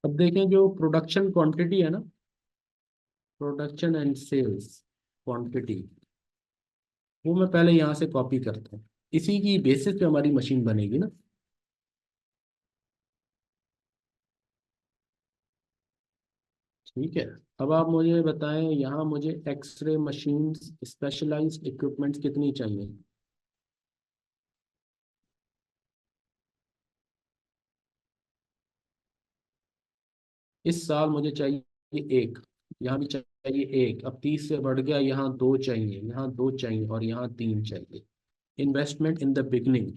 अब देखें जो प्रोडक्शन क्वांटिटी है ना, प्रोडक्शन एंड सेल्स क्वांटिटी, वो मैं पहले यहाँ से कॉपी करता हूँ, इसी की बेसिस पे हमारी मशीन बनेगी ना। ठीक है। अब आप मुझे बताएं, यहाँ मुझे एक्सरे मशीन स्पेशलाइज्ड इक्विपमेंट्स कितनी चाहिए। इस साल मुझे चाहिए एक, यहाँ भी चाहिए एक, अब 30 से बढ़ गया, यहाँ दो चाहिए, यहाँ दो चाहिए, और यहाँ तीन चाहिए। इन्वेस्टमेंट इन द बिगनिंग,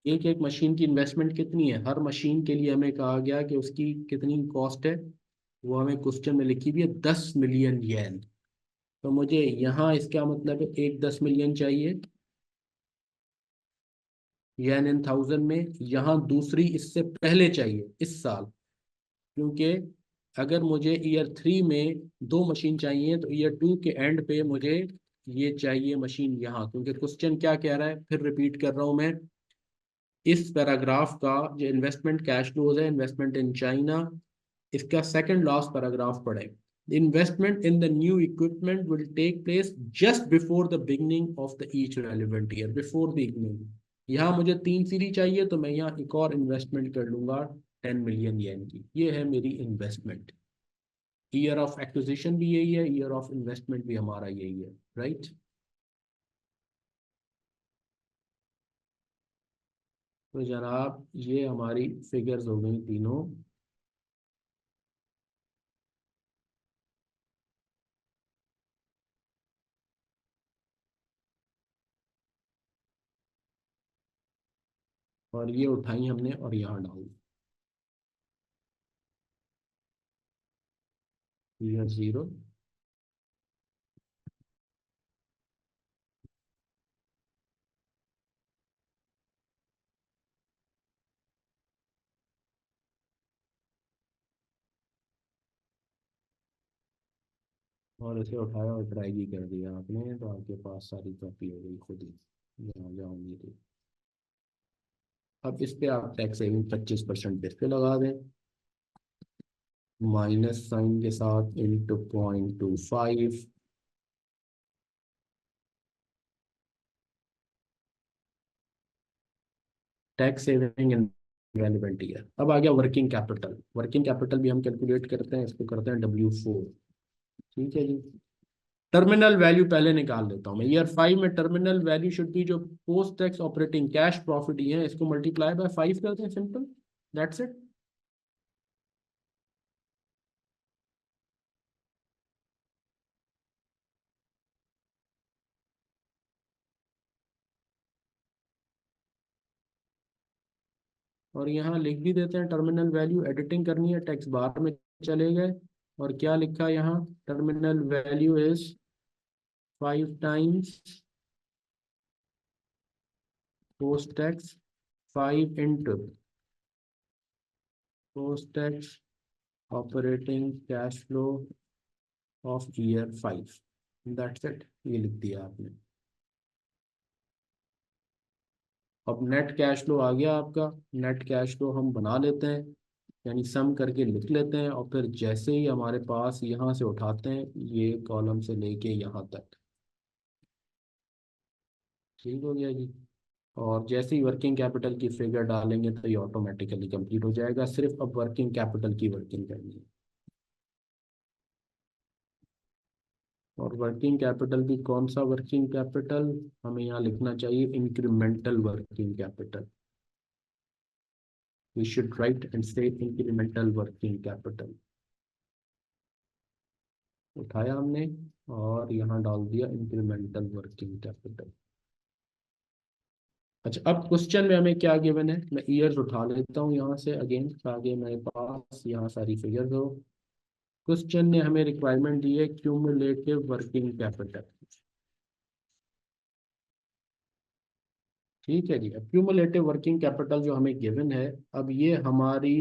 एक एक मशीन की इन्वेस्टमेंट कितनी है, हर मशीन के लिए हमें कहा गया कि उसकी कितनी कॉस्ट है, वो हमें क्वेश्चन में लिखी हुई है 10 मिलियन येन। तो मुझे यहाँ इसका मतलब है एक 10 मिलियन चाहिए, येन इन थाउजेंड में। यहाँ दूसरी इससे पहले चाहिए इस साल, क्योंकि अगर मुझे ईयर 3 में दो मशीन चाहिए तो ईयर 2 के एंड पे मुझे ये चाहिए मशीन यहाँ, क्योंकि क्वेश्चन क्या कह रहा है, फिर रिपीट कर रहा हूँ मैं। इस पैराग्राफ का जो इन्वेस्टमेंट कैश फ्लोज है, इन्वेस्टमेंट इन चाइना, इसका सेकंड लास्ट पैराग्राफ पढ़े। Investment in the new equipment will take place just before the beginning of the each relevant year, before beginning. यहाँ मुझे 3 सीरी चाहिए, तो मैं यहाँ एक और इन्वेस्टमेंट कर लूंगा 10 मिलियन येन की। ये है मेरी इन्वेस्टमेंट। ईयर ऑफ एक्विजिशन भी यही है, ईयर ऑफ इन्वेस्टमेंट भी हमारा यही है, राइट। तो जनाब ये हमारी फिगर्स हो गई तीनों। और ये उठाई हमने और यहाँ डाल दी, ईयर 0, और इसे उठाया और ड्रैग कर दिया आपने, तो आपके पास सारी कॉपी हो गई खुद ही। यहाँ जाओ मेरी, अब इस पे आप टैक्स सेविंग 25% इस पे लगा दें, माइनस साइन के साथ, into 0.25, tax saving in relevant year. अब आ गया वर्किंग कैपिटल। वर्किंग कैपिटल भी हम कैलकुलेट करते हैं, इसको करते हैं W4। ठीक है जी। टर्मिनल वैल्यू पहले निकाल लेता हूँ मैं। ईयर 5 में टर्मिनल वैल्यू शुड बी, जो post tax operating cash profit ही है, इसको मल्टीप्लाई बाय 5 करते हैं, सिंपल, दैट्स इट। और यहाँ लिख भी देते हैं टर्मिनल वैल्यू, एडिटिंग करनी है, टेक्स्ट बार में चले गए, और क्या लिखा यहाँ, terminal value is 5 times post tax, 5 into post tax operating cash flow of year 5, that's it, ये लिख दिया आपने। अब नेट कैश फ्लो आ गया आपका। नेट कैश फ्लो हम बना लेते हैं, यानी सम करके लिख लेते हैं, और फिर जैसे ही हमारे पास यहाँ से उठाते हैं, ये कॉलम से लेके यहाँ तक, ठीक हो गया जी। और जैसे ही वर्किंग कैपिटल की फिगर डालेंगे तो ये ऑटोमेटिकली कंप्लीट हो जाएगा, सिर्फ अब वर्किंग कैपिटल की वर्किंग करनी है। और वर्किंग कैपिटल भी कौन सा वर्किंग कैपिटल, हमें यहाँ लिखना चाहिए incremental working capital. We should write and से इंक्रीमेंटल वर्किंग कैपिटल। उठाया हमने और यहाँ डाल दिया इंक्रीमेंटल वर्किंग कैपिटल। अच्छा, अब क्वेश्चन में हमें क्या गिवन है, मैं ईयर्स उठा लेता हूँ यहाँ से अगेन, आगे मेरे पास यहाँ सारी फिगर्स हो। क्वेश्चन ने हमें रिक्वायरमेंट दी है क्यूमुलेटिव वर्किंग कैपिटल। ठीक है जी। अब क्यूमुलेटिव वर्किंग कैपिटल जो हमें गिवन है, अब ये हमारी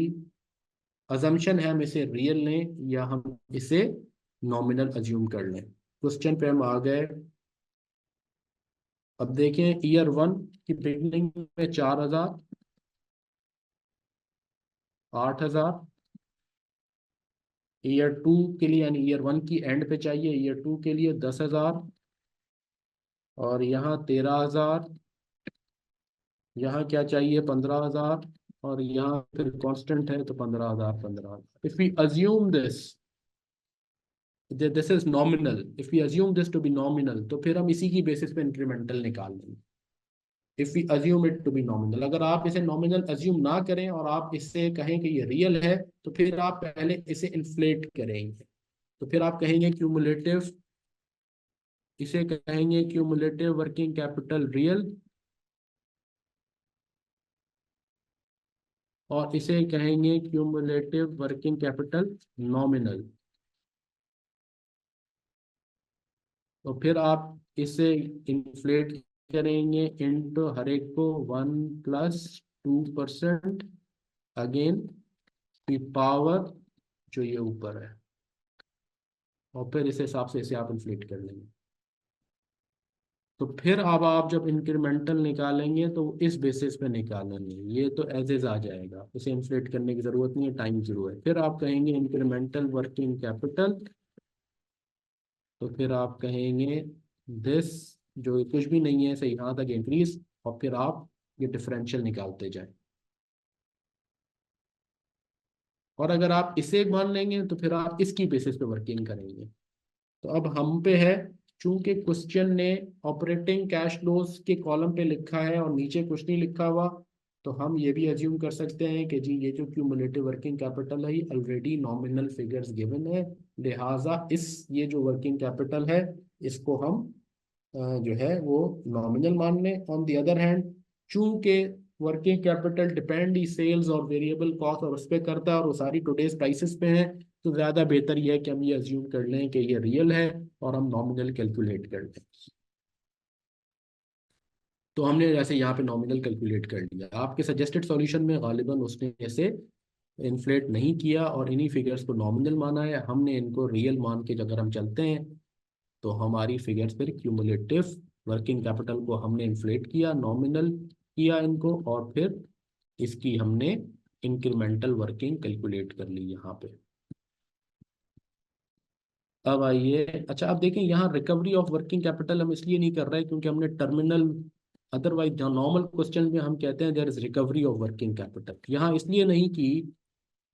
अजम्पशन है, हम इसे रियल लें या हम इसे नॉमिनल अज्यूम कर लें। क्वेश्चन पे हम आ गए। अब देखें, ईयर 1 की बिगनिंग में 4,000, 8,000, ईयर 2 के लिए यानी ईयर 1 की एंड पे चाहिए, ईयर 2 के लिए 10,000, और यहाँ 13,000, यहाँ क्या चाहिए 15,000, और यहाँ फिर कांस्टेंट है तो 15,000 15,000। If we assume this is nominal, if we assume this to be nominal, तो फिर हम इसी की बेसिस पे इंक्रीमेंटल निकाल लेंगे। If we assume it to be nominal, अगर आप इसे नॉमिनल अज्यूम ना करें और आप इससे कहें कि ये रियल है, तो फिर आप पहले इसे इन्फ्लेट करेंगे। तो फिर आप कहेंगे क्यूमुलेटिव, इसे कहेंगे क्यूमुलेटिव वर्किंग कैपिटल रियल, और इसे कहेंगे क्यूमुलेटिव वर्किंग कैपिटल नॉमिनल। तो फिर आप इसे इन्फ्लेट करेंगे इनटू हर एक को 1+2% अगेन की पावर जो ये ऊपर है, और फिर इस हिसाब से इसे आप इन्फ्लेट कर लेंगे। तो फिर अब आप जब इंक्रीमेंटल निकालेंगे तो इस बेसिस पे निकालेंगे, ये तो एज इज आ जाएगा, इसे इन्फ्लेट करने की जरूरत नहीं है, टाइम जीरो है। फिर आप कहेंगे इंक्रीमेंटल वर्किंग कैपिटल, तो फिर आप कहेंगे दिस, जो कुछ भी नहीं है, सही यहाँ तक इंक्रीज, और फिर आप ये डिफरेंशियल निकालते जाएं। और अगर आप इसे मान लेंगे तो फिर आप इसकी बेसिस पे वर्किंग करेंगे। तो अब हम पे है, चूंकि क्वेश्चन ने ऑपरेटिंग कैश फ्लोज के कॉलम पे लिखा है और नीचे कुछ नहीं लिखा हुआ, तो हम ये भी अज्यूम कर सकते हैं कि जी ये जो क्यूमुलेटिव वर्किंग कैपिटल है ये ऑलरेडी नॉमिनल फिगर्स गिवन है, लिहाजा इस ये जो वर्किंग कैपिटल है इसको हम जो है वो नॉमिनल मान लें। ऑन द अदर हैंड, चूंकि वर्किंग कैपिटल डिपेंड ही सेल्स और वेरिएबल कॉस्ट और उस पर करता है और वो सारी टुडेज प्राइसेस पे है, तो ज़्यादा बेहतर ये है कि हम ये अज्यूम कर लें कि ये रियल है और हम नॉमिनल कैलकुलेट कर लें। तो हमने जैसे यहाँ पे नॉमिनल कैलकुलेट कर लिया, आपके सजेस्टेड सॉल्यूशन में गालिबन उसने ऐसे इन्फ्लेट नहीं किया और इन्हीं फिगर्स को नॉमिनल माना है, हमने इनको रियल मान के अगर हम चलते हैं तो हमारी फिगर्स फिर क्यूमुलेटिव वर्किंग कैपिटल को हमने इन्फ्लेट किया, नॉमिनल किया इनको, और फिर इसकी हमने इंक्रीमेंटल वर्किंग कैलकुलेट कर ली यहाँ पे। अब आइए, अच्छा अब देखें यहाँ रिकवरी ऑफ वर्किंग कैपिटल हम इसलिए नहीं कर रहे क्योंकि हमने टर्मिनल, अदरवाइज जहाँ नॉर्मल क्वेश्चन में हम कहते हैं there is recovery of working capital, यहाँ इसलिए नहीं की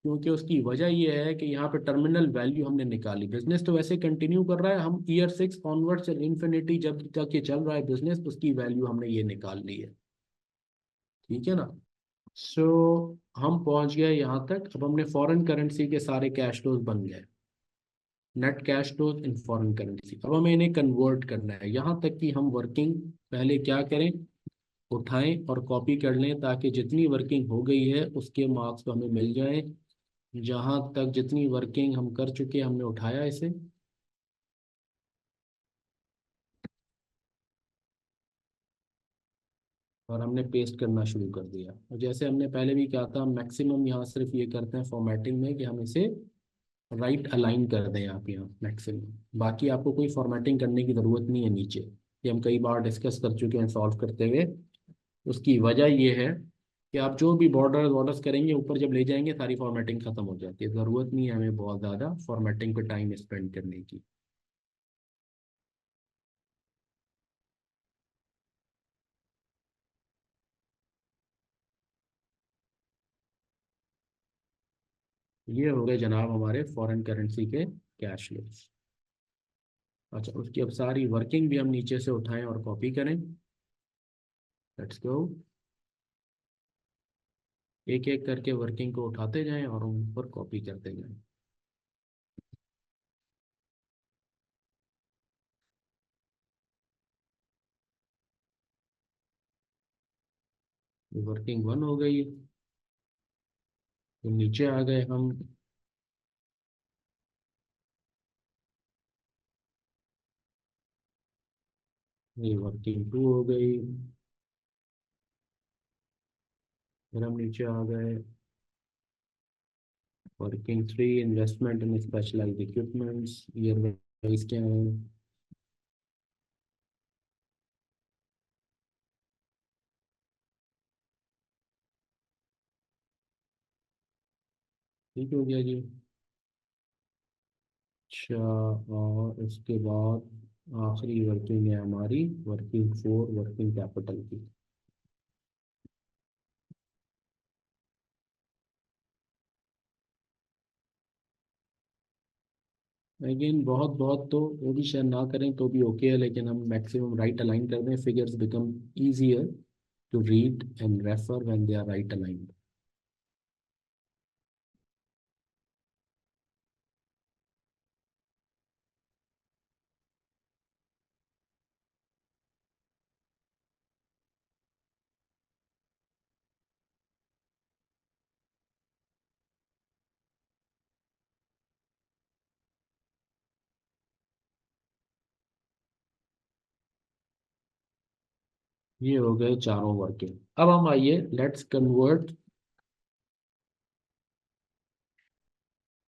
क्योंकि उसकी वजह यह है कि यहाँ पे टर्मिनल वैल्यू हमने निकाली, बिजनेस तो वैसे कंटिन्यू कर रहा है, हम ईयर 6 ऑनवर्ड्स इन्फिनिटी जब तक ये चल रहा है बिजनेस, उसकी वैल्यू हमने ये निकाल ली है। ठीक है ना। सो हम पहुंच गए यहाँ तक, अब हमने फॉरेन करेंसी के सारे कैश फ्लोज बन गए, net cash flows in foreign currency. अब हमें इन्हें कन्वर्ट करना है, यहाँ तक कि हम वर्किंग पहले क्या करें, उठाएं और कॉपी कर लें ताकि जितनी वर्किंग हो गई है उसके मार्क्स हमें मिल जाएं। जहाँ तक जितनी वर्किंग हम कर चुके हैं हमने उठाया इसे, और हमने पेस्ट करना शुरू कर दिया। और जैसे हमने पहले भी कहा था, मैक्सिमम यहाँ सिर्फ ये करते हैं फॉर्मेटिंग में कि हम इसे राइट अलाइन कर दें आप यहाँ मैक्सिमम, बाकी आपको कोई फॉर्मेटिंग करने की ज़रूरत नहीं है नीचे, ये हम कई बार डिस्कस कर चुके हैं सॉल्व करते हुए। उसकी वजह ये है कि आप जो भी बॉर्डर वॉर्डर्स करेंगे ऊपर जब ले जाएंगे सारी फॉर्मेटिंग खत्म हो जाती है, ज़रूरत नहीं है हमें बहुत ज़्यादा फॉर्मेटिंग पे टाइम स्पेंड करने की। ये हो गए जनाब हमारे फॉरेन करेंसी के कैश फ्लोज। अच्छा उसकी अब सारी वर्किंग भी हम नीचे से उठाएं और कॉपी करें। लेट्स गो, एक एक करके वर्किंग को उठाते जाएं और उन पर कॉपी करते जाएं। वर्किंग वन हो गई, तो नीचे आ गए हम, ये वर्किंग टू हो गई, फिर हम नीचे आ गए working three, investment in specialised equipments, year wise क्या है, ठीक हो गया जी। अच्छा, और उसके बाद आखिरी वर्किंग है हमारी वर्किंग फॉर वर्किंग कैपिटल की। अगेन बहुत बहुत तो वो भी शेयर ना करें तो भी ओके है, लेकिन हम मैक्सिमम राइट अलाइन कर दें, figures become easier to read and refer when they are right aligned. ये हो गए चारों वर्किंग। अब हम आइए, let's convert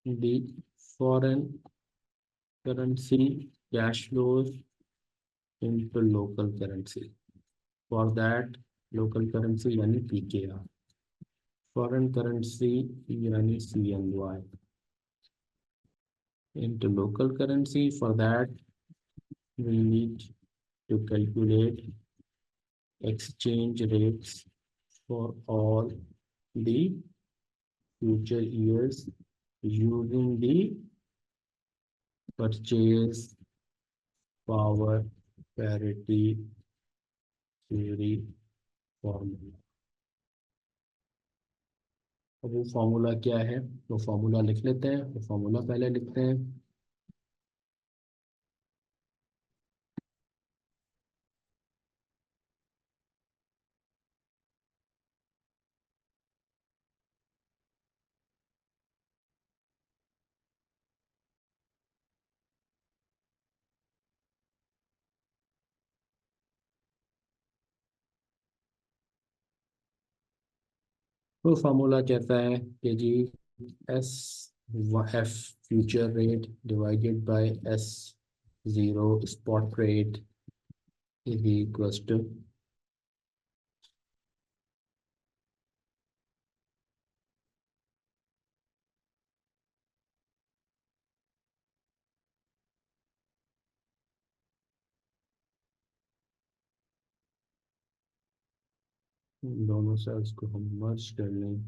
the foreign currency cash flows into local currency. For that local currency यानी पीकेआर, फॉरेन करेंसी यानी CNY into local currency. For that we need to calculate exchange rates for all the future years using the purchase power parity theory formula। अब वो formula क्या है, वो formula लिख लेते हैं, वो फॉर्मूला पहले लिखते हैं। वो फार्मूला कहता है कि G S F future rate divided by S zero spot rate is equals to, दोनों सेल्स को हम मर्ज कर लें।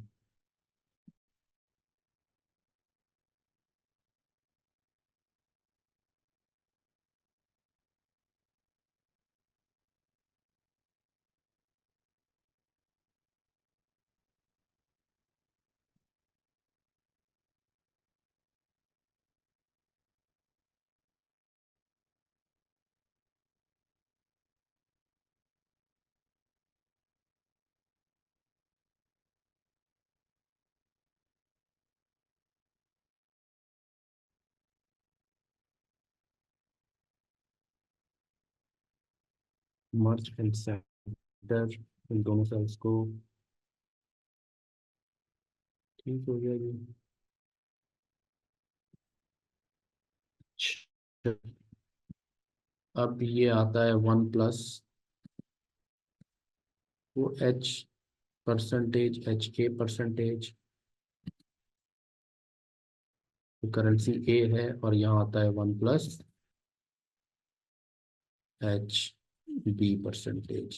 मर्ज एंड सेंटर इन दोनों सेल्स को। ठीक हो गया जी। अच्छा, अब ये आता है 1 प्लस वो H percentage HA percentage, currency A है, और यहाँ आता है 1 plus HB percentage,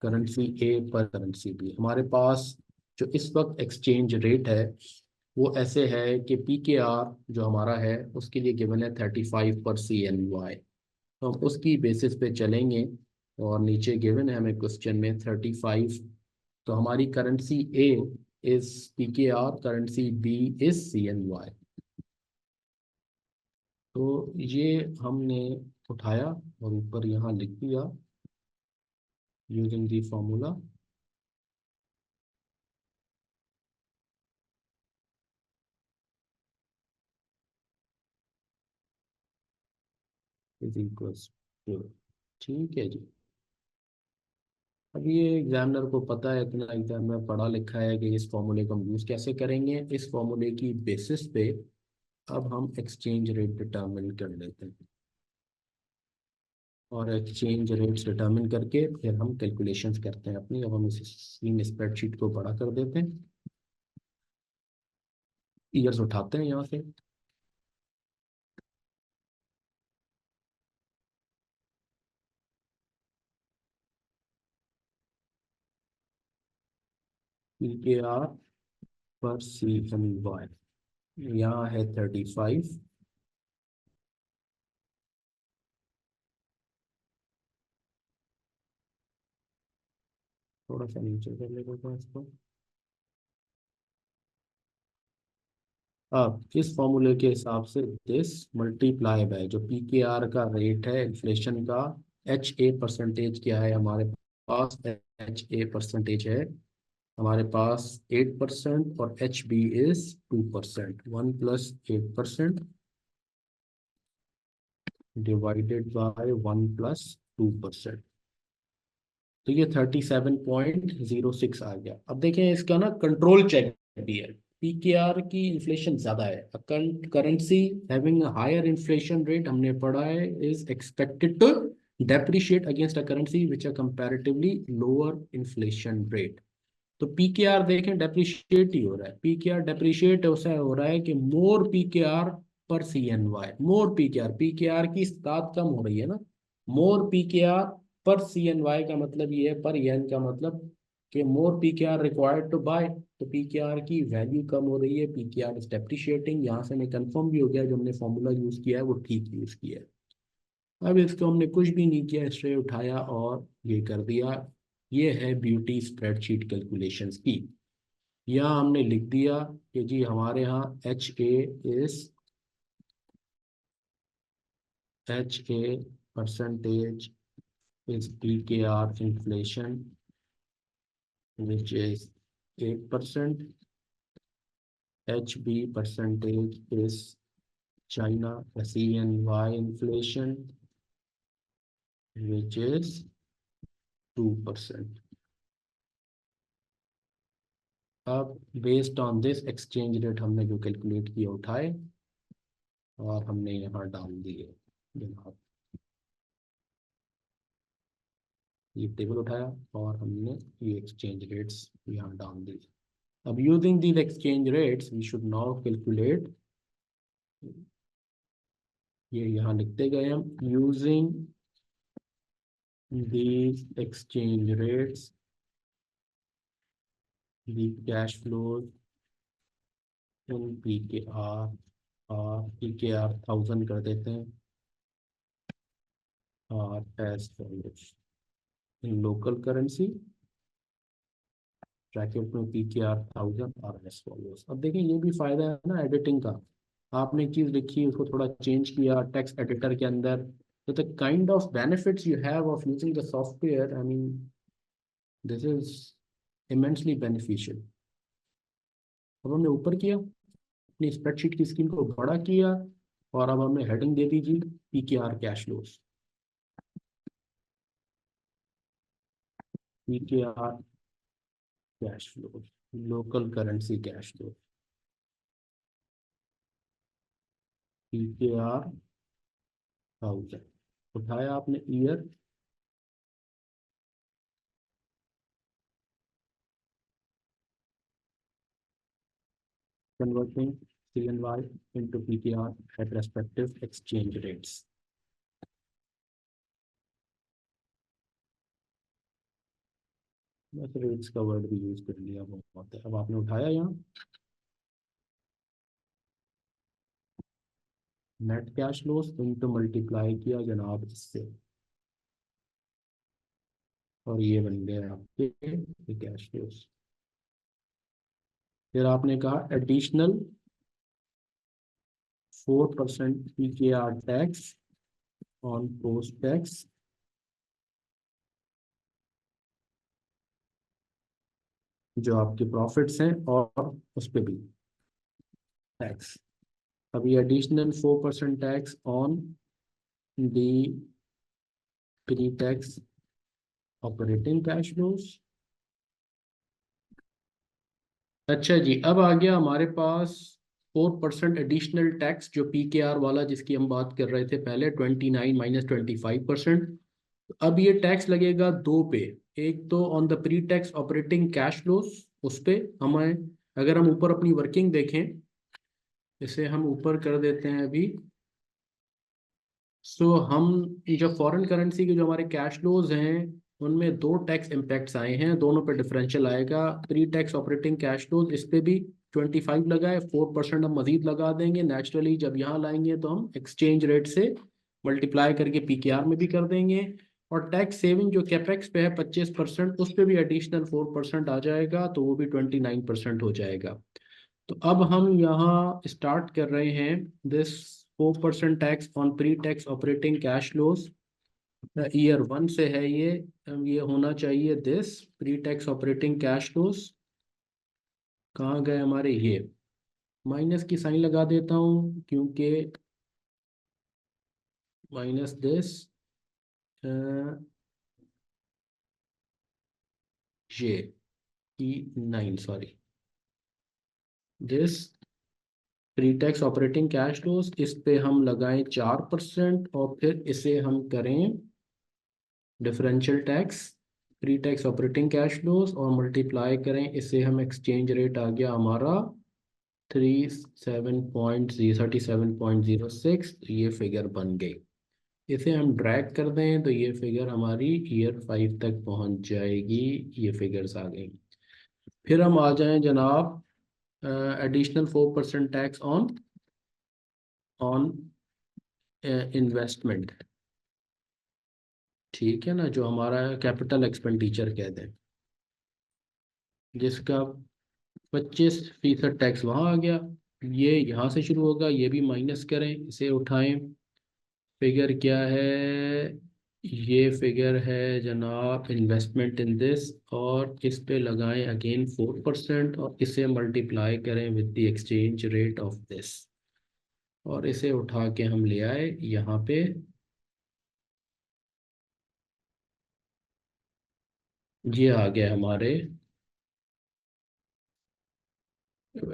currency A पर करेंसी बी। हमारे पास जो इस वक्त एक्सचेंज रेट है वो ऐसे है कि PKR जो हमारा है उसके लिए गिवन है 35 पर CNY, तो हम उसकी बेसिस पे चलेंगे। और नीचे गिवन है हमें क्वेश्चन में 35, तो हमारी currency A is PKR, currency B is CNY। तो ये हमने उठाया और ऊपर यहाँ लिख दिया using the formula is equals to. ठीक है जी। अब ये एग्जामिनर को पता है, इतना एग्जामिनर पढ़ा लिखा है कि इस फॉर्मूले को हम यूज़ कैसे करेंगे। इस फॉर्मूले की बेसिस पे अब हम एक्सचेंज रेट डिटर्मिन कर लेते हैं, और एक्सचेंज रेट्स डिटर्मिन करके फिर हम कैलकुलेशंस करते हैं अपनी। अब हम इस सीन स्प्रेडशीट को बड़ा कर देते हैं, ईयर्स उठाते हैं यहाँ से। PKR पर CNY यहाँ है 35। थोड़ा सा नीचे कर लेगा इसको। अब इस फॉर्मूले के हिसाब से दिस मल्टीप्लाई बाय जो PKR का रेट है इन्फ्लेशन का, HA परसेंटेज क्या है हमारे पास, HA परसेंटेज है हमारे पास 8% और HB इज 2%, 1 + 8% डिवाइडेड बाय 1 + 2%। तो ये 37.06 आ गया। अब देखें इसका ना कंट्रोल चेक भी है। PKR की इन्फ्लेशन ज्यादा है, currency having higher inflation rate हमने पढ़ा है is expected to depreciate against a currency which a comparatively lower inflation rate. तो PKR देखें डेप्रिशिएट ही हो रहा है, PKR डेप्रिशिएट ऐसा हो रहा है कि मोर PKR पर CNY, मोर PKR की तादाद कम हो रही है ना, मोर PKR पर CNY का मतलब ये है, पर येन का मतलब कि मोर PKR रिक्वायर्ड टू बाय, तो PKR की वैल्यू कम हो रही है, PKR इज डेप्रिशिएटिंग। यहाँ से हमें कंफर्म भी हो गया जो हमने फॉर्मूला यूज किया है वो ठीक यूज किया है। अब इसको हमने कुछ भी नहीं किया, स्ट्रेट उठाया और ये कर दिया। ये है ब्यूटी स्प्रेडशीट कैलकुलेशंस की। यहाँ हमने लिख दिया कि जी हमारे यहाँ HA percentage is PKR inflation which is 8%, HB percentage is China CNY inflation which is 2%। अब based on this exchange rate हमने जो कैलकुलेट किया उठाए और हमने यहाँ डाल दिए जनाब, ये टेबल उठाया और हमने ये एक्सचेंज रेट्स यहाँ डाल दिए। अब using these exchange rates we should now calculate, ये यहाँ लिखते गए हम, using these exchange rates the cash flows in PKR और PKR 1000 कर देते हैं और as follows in local currency bracket में PKR 1000 और as follows। अब देखिए ये भी फायदा है ना एडिटिंग का, आपने एक चीज लिखी उसको थोड़ा चेंज किया टेक्स्ट एडिटर के अंदर, तो the kind of benefits you have of using the software, I mean this is immensely beneficial. अब हमने ऊपर किया अपनी स्प्रेडशीट की स्क्रीन को बड़ा किया और अब हमें हेडिंग दे दीजिए PKR cash flows, PKR cash flows, local currency cash flow, PKR 1000 उठाया आपने year, converting CNY into PKR at respective exchange rates। बस रेट्स का वर्ड भी यूज कर लिया बहुत है। अब आपने उठाया यहाँ net cash flows into multiply किया जनाब इससे और ये बन गए आपके कैश फ्लोस। फिर आपने कहा additional 4% PKR tax on post tax, जो आपके प्रॉफिट्स हैं और उस पर भी टैक्स। अभी additional 4% tax on the pre tax operating cash flows. अच्छा जी, अब आ गया हमारे पास 4% एडिशनल टैक्स जो PKR वाला जिसकी हम बात कर रहे थे पहले, 29 - 25%। अब ये टैक्स लगेगा दो पे, एक तो on the pre tax operating cash flows, उस पे हमें, अगर हम ऊपर अपनी वर्किंग देखें, इसे हम ऊपर कर देते हैं अभी। सो हम जो फॉरेन करेंसी के जो हमारे कैश फ्लोज हैं उनमें दो टैक्स इम्पैक्ट्स आए हैं, दोनों पे डिफरेंशियल आएगा। Pre tax operating cash flows, इस पे भी 25 लगाए, 4% हम मजीद लगा देंगे। नेचुरली जब यहाँ लाएंगे तो हम एक्सचेंज रेट से मल्टीप्लाई करके पीकेआर में भी कर देंगे। और टैक्स सेविंग जो कैपेक्स पे है 25%, उस पे भी एडिशनल 4% आ जाएगा, तो वो भी 29% हो जाएगा। तो अब हम यहाँ स्टार्ट कर रहे हैं this 4% tax on pre tax operating cash flows. Year 1 से है ये होना चाहिए this pre tax operating cash flows. कहाँ गए हमारे ये, माइनस की साइन लगा देता हूँ क्योंकि माइनस दिस ये E9 sorry, this pre tax operating cash flows, इस पे हम लगाएं 4% और फिर इसे हम करें differential tax pre tax operating cash flows और मल्टीप्लाई करें इसे हम, एक्सचेंज रेट आ गया हमारा 37.06, ये फिगर बन गई। इसे हम ड्रैग कर दें तो ये फिगर हमारी ईयर 5 तक पहुंच जाएगी। ये फिगर्स आ गई। फिर हम आ जाएं जनाब additional 4% tax on on investment, ठीक है ना, जो हमारा कैपिटल एक्सपेंडिचर कहते हैं, जिसका 25% टैक्स वहाँ आ गया। ये यहाँ से शुरू होगा, ये भी माइनस करें, इसे उठाएं। फिगर क्या है, ये फिगर है जनाब इन्वेस्टमेंट इन दिस, और इस पे लगाएं अगेन 4% और इसे मल्टीप्लाई करें with the exchange rate of this, और इसे उठा के हम ले आए यहाँ पे। ये आ गया हमारे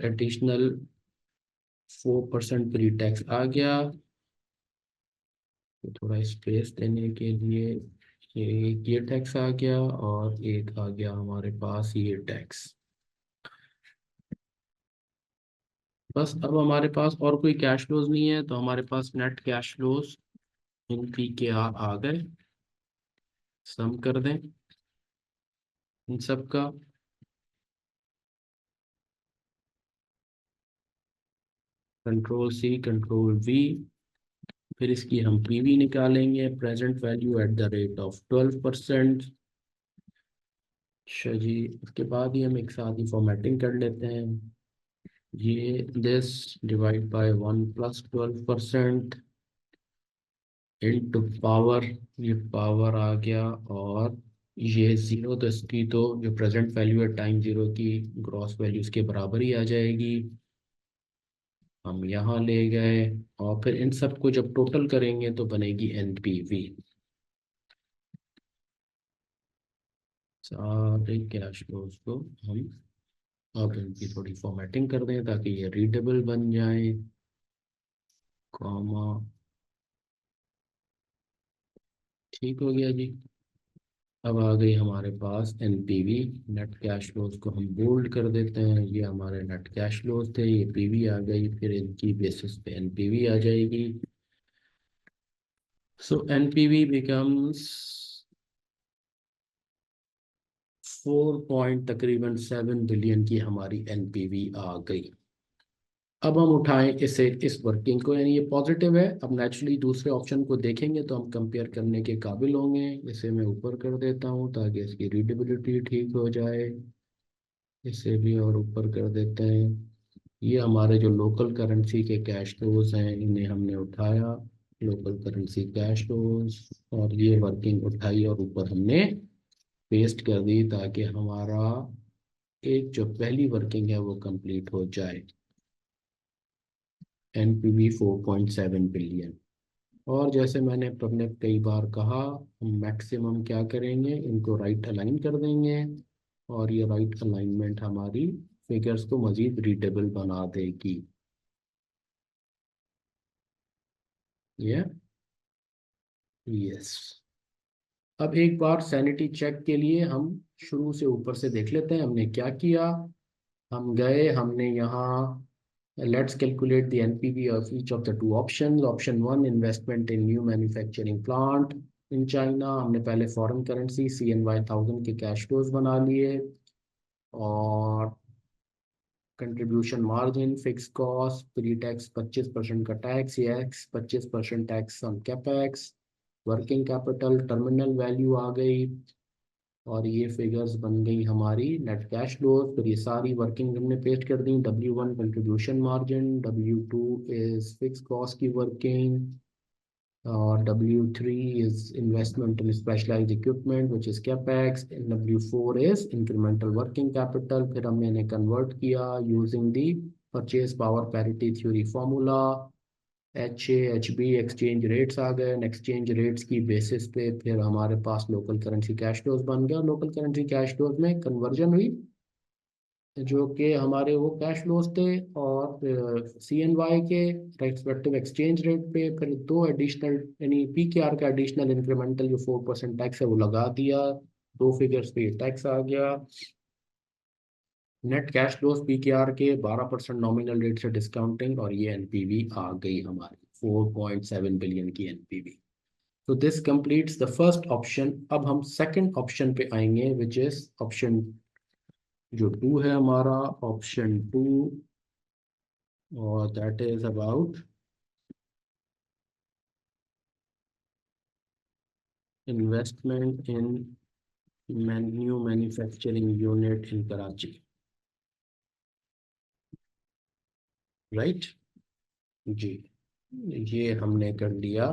एडिशनल 4% प्री टैक्स आ गया। तो थोड़ा स्पेस देने के लिए ये टैक्स आ गया और एक आ गया हमारे पास ये टैक्स। बस अब हमारे पास और कोई कैश फ्लोज नहीं है, तो हमारे पास net cash flows in P के आ गए। सम कर दें इन सब का, कंट्रोल सी कंट्रोल वी, फिर इसकी हम पीवी निकालेंगे, present value at the rate of 12%। अच्छा जी, उसके बाद ही हम एक साथ ही फॉर्मेटिंग कर लेते हैं। ये this divide by 1 plus 12% into power, ये पावर आ गया, और ये जीरो, तो इसकी तो जो प्रेजेंट वैल्यू है टाइम जीरो की ग्रॉस वैल्यू उसके बराबर ही आ जाएगी। हम यहाँ ले गए, और फिर इन सब को जब टोटल करेंगे तो बनेगी एनपीवी। सारे कैश फ्लोज को हम अब इनकी थोड़ी फॉर्मेटिंग कर दें ताकि ये रीडेबल बन जाए, कॉमा, ठीक हो गया जी। अब आ गई हमारे पास एनपीवी, नेट कैश फ्लोज को हम बोल्ड कर देते हैं। ये हमारे नेट कैश फ्लोज थे, ये पीवी आ गई, फिर इनकी बेसिस पे एनपीवी आ जाएगी। सो एनपीवी बिकम्स 4 तकरीबन 7 बिलियन की हमारी एनपीवी आ गई। अब हम उठाएं इसे, इस वर्किंग को, यानी ये पॉजिटिव है। अब नेचुरली दूसरे ऑप्शन को देखेंगे तो हम कंपेयर करने के काबिल होंगे। इसे मैं ऊपर कर देता हूँ ताकि इसकी रीडेबिलिटी ठीक हो जाए, इसे भी और ऊपर कर देते हैं। ये हमारे जो लोकल करेंसी के कैश फ्लोज हैं इन्हें हमने उठाया, लोकल करेंसी कैश फ्लोज, और ये वर्किंग उठाई और ऊपर हमने पेस्ट कर दी ताकि हमारा एक जो पहली वर्किंग है वो कंप्लीट हो जाए। NPV 4.7 billion. और जैसे मैंने अपने कई बार कहा, हम मैक्सिमम क्या करेंगे, इनको राइट अलाइन कर देंगे, और ये राइट अलाइनमेंट हमारी फिगर्स को मज़ीद रीडेबल बना देगी। ये यस। अब एक बार सैनिटी चेक के लिए हम शुरू से ऊपर से देख लेते हैं हमने क्या किया। हम गए, हमने यहाँ let's calculate the NPV of each of the two options. Option 1, investment in new manufacturing plant. In China हमने पहले फॉरेन करेंसी CNY 1000 के कैश फ्लोज बना लिए, और contribution margin, fix cost, pre tax 25% का टैक्स, या 25% tax on capex, working capital, terminal value आ गई, और ये फिगर्स बन गई हमारी नेट कैश फ्लो। फिर ये सारी वर्किंग हमने पेस्ट कर दी। W1 contribution margin, W2 is fix cost की वर्किंग, और W3 is investment in specialized equipment which is capex, and W4 is incremental working capital। फिर हमने इन्हें कन्वर्ट किया using the purchase power parity theory formula। HA HB exchange rates आ गए, exchange rates की basis पे फिर हमारे पास लोकल करेंसी कैश फ्लोज बन गया। लोकल करेंसी कैश फ्लोज में कन्वर्जन हुई, जो कि हमारे वो कैश फ्लोज थे, और CNY के रेस्पेक्टिव एक्सचेंज रेट पे फिर दो एडिशनल, यानी PKR का एडिशनल इंक्रीमेंटल जो 4% टैक्स है वो लगा दिया। दो फिगर्स पे टैक्स आ गया। नेट कैश फ्लोज PKR के 12% नॉमिनल रेट से डिस्काउंटिंग, और ये NPV आ गई हमारी 4.7 बिलियन की NPV। तो this completes the first option. अब हम सेकंड ऑप्शन पे आएंगे, विच इज ऑप्शन जो 2 है हमारा, ऑप्शन 2, और that is about investment in new manufacturing unit in Karachi. Right जी, ये हमने कर लिया।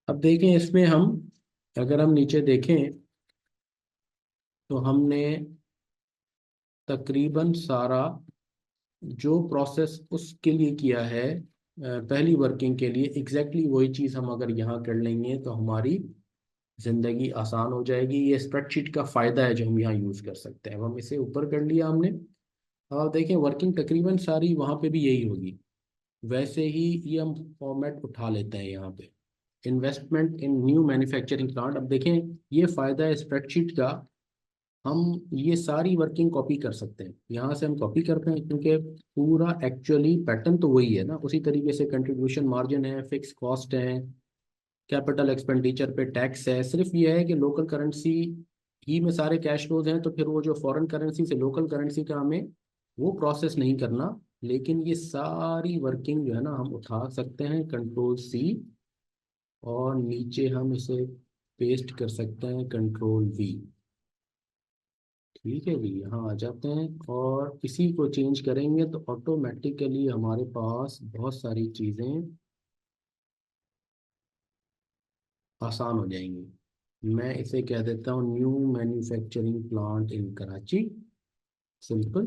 अब देखें इसमें हम, अगर हम नीचे देखें तो हमने तकरीबन सारा जो प्रोसेस उसके लिए किया है, पहली वर्किंग के लिए, वही चीज़ हम अगर यहाँ कर लेंगे तो हमारी ज़िंदगी आसान हो जाएगी। ये स्प्रेडशीट का फ़ायदा है जो हम यहाँ यूज़ कर सकते हैं। अब हम इसे ऊपर कर लिया हमने। अब आप देखें वर्किंग तकरीबन सारी वहाँ पे भी यही होगी, वैसे ही ये हम फॉर्मेट उठा लेते हैं यहाँ पे। Investment in new manufacturing plant, अब देखें ये फ़ायदा है स्प्रेडशीट का, हम ये सारी वर्किंग कॉपी कर सकते हैं। यहाँ से हम कॉपी करते हैं क्योंकि पूरा एक्चुअली पैटर्न तो वही है ना। उसी तरीके से कंट्रीब्यूशन मार्जिन है, फिक्स कॉस्ट है, कैपिटल एक्सपेंडिचर पे टैक्स है। सिर्फ ये है कि लोकल करेंसी ही में सारे कैश फ्लोज हैं, तो फिर वो जो फॉरेन करेंसी से लोकल करेंसी का हमें वो प्रोसेस नहीं करना। लेकिन ये सारी वर्किंग जो है ना हम उठा सकते हैं, कंट्रोल C, और नीचे हम इसे पेस्ट कर सकते हैं, कंट्रोल V। ठीक है जी, यहाँ आ जाते हैं और इसी को चेंज करेंगे तो ऑटोमेटिकली हमारे पास बहुत सारी चीज़ें आसान हो जाएंगी। मैं इसे कह देता हूँ new manufacturing plant in Karachi, simple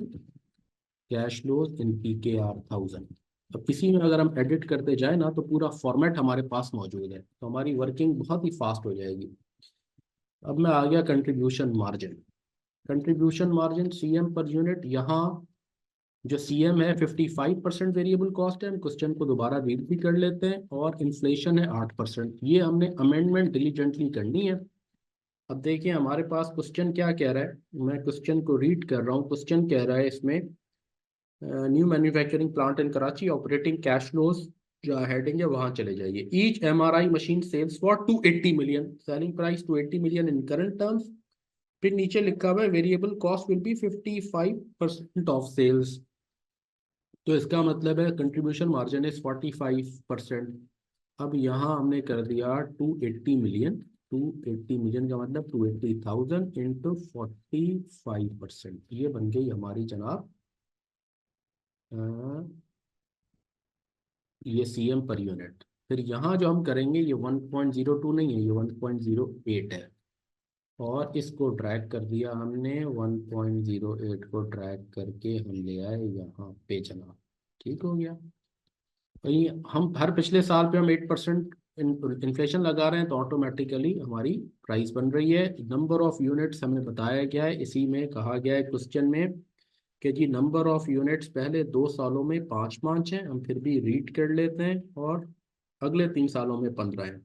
cash flows in PKR 1000। अब इसी में अगर हम एडिट करते जाए ना तो पूरा फॉर्मेट हमारे पास मौजूद है, तो हमारी वर्किंग बहुत ही फास्ट हो जाएगी। अब मैं आ गया contribution margin. Contribution margin CM per unit, यहाँ जो CM है 55% वेरिएबल कॉस्ट है। हम क्वेश्चन को दोबारा रीड भी कर लेते हैं, और इन्फ्लेशन है 8%। ये हमने अमेंडमेंट डिलीजेंटली करनी है। अब देखिए हमारे पास क्वेश्चन क्या कह रहा है, मैं क्वेश्चन को रीड कर रहा हूँ। क्वेश्चन कह रहा है इसमें new manufacturing plant in Karachi, operating cash flows जो हेडिंग है वहां चले जाइए। Each MRI machine sales for 280 million, selling price 280 million in current terms. फिर नीचे लिखा हुआ है variable cost will be 55% of sales, तो इसका मतलब है कंट्रीब्यूशन मार्जिन इज 45%। अब यहाँ हमने कर दिया 280 मिलियन। 280 मिलियन का मतलब 280,000 इंटू 45%, ये बन गई हमारी जनाब अ, ये CM पर यूनिट। फिर यहाँ जो हम करेंगे ये 1.02 नहीं है, ये 1.08 है, और इसको ड्रैग कर दिया हमने। 1.08 को ड्रैग करके हम ले आए यहाँ पे जनाब। ठीक हो गया। वही हम हर पिछले साल पे हम 8% इन्फ्लेशन लगा रहे हैं, तो ऑटोमेटिकली हमारी प्राइस बन रही है। नंबर ऑफ यूनिट्स हमें बताया गया है, इसी में कहा गया है क्वेश्चन में कि जी नंबर ऑफ यूनिट्स पहले 2 सालों में 5 हैं, हम फिर भी रीड कर लेते हैं, और अगले 3 सालों में 15 हैं।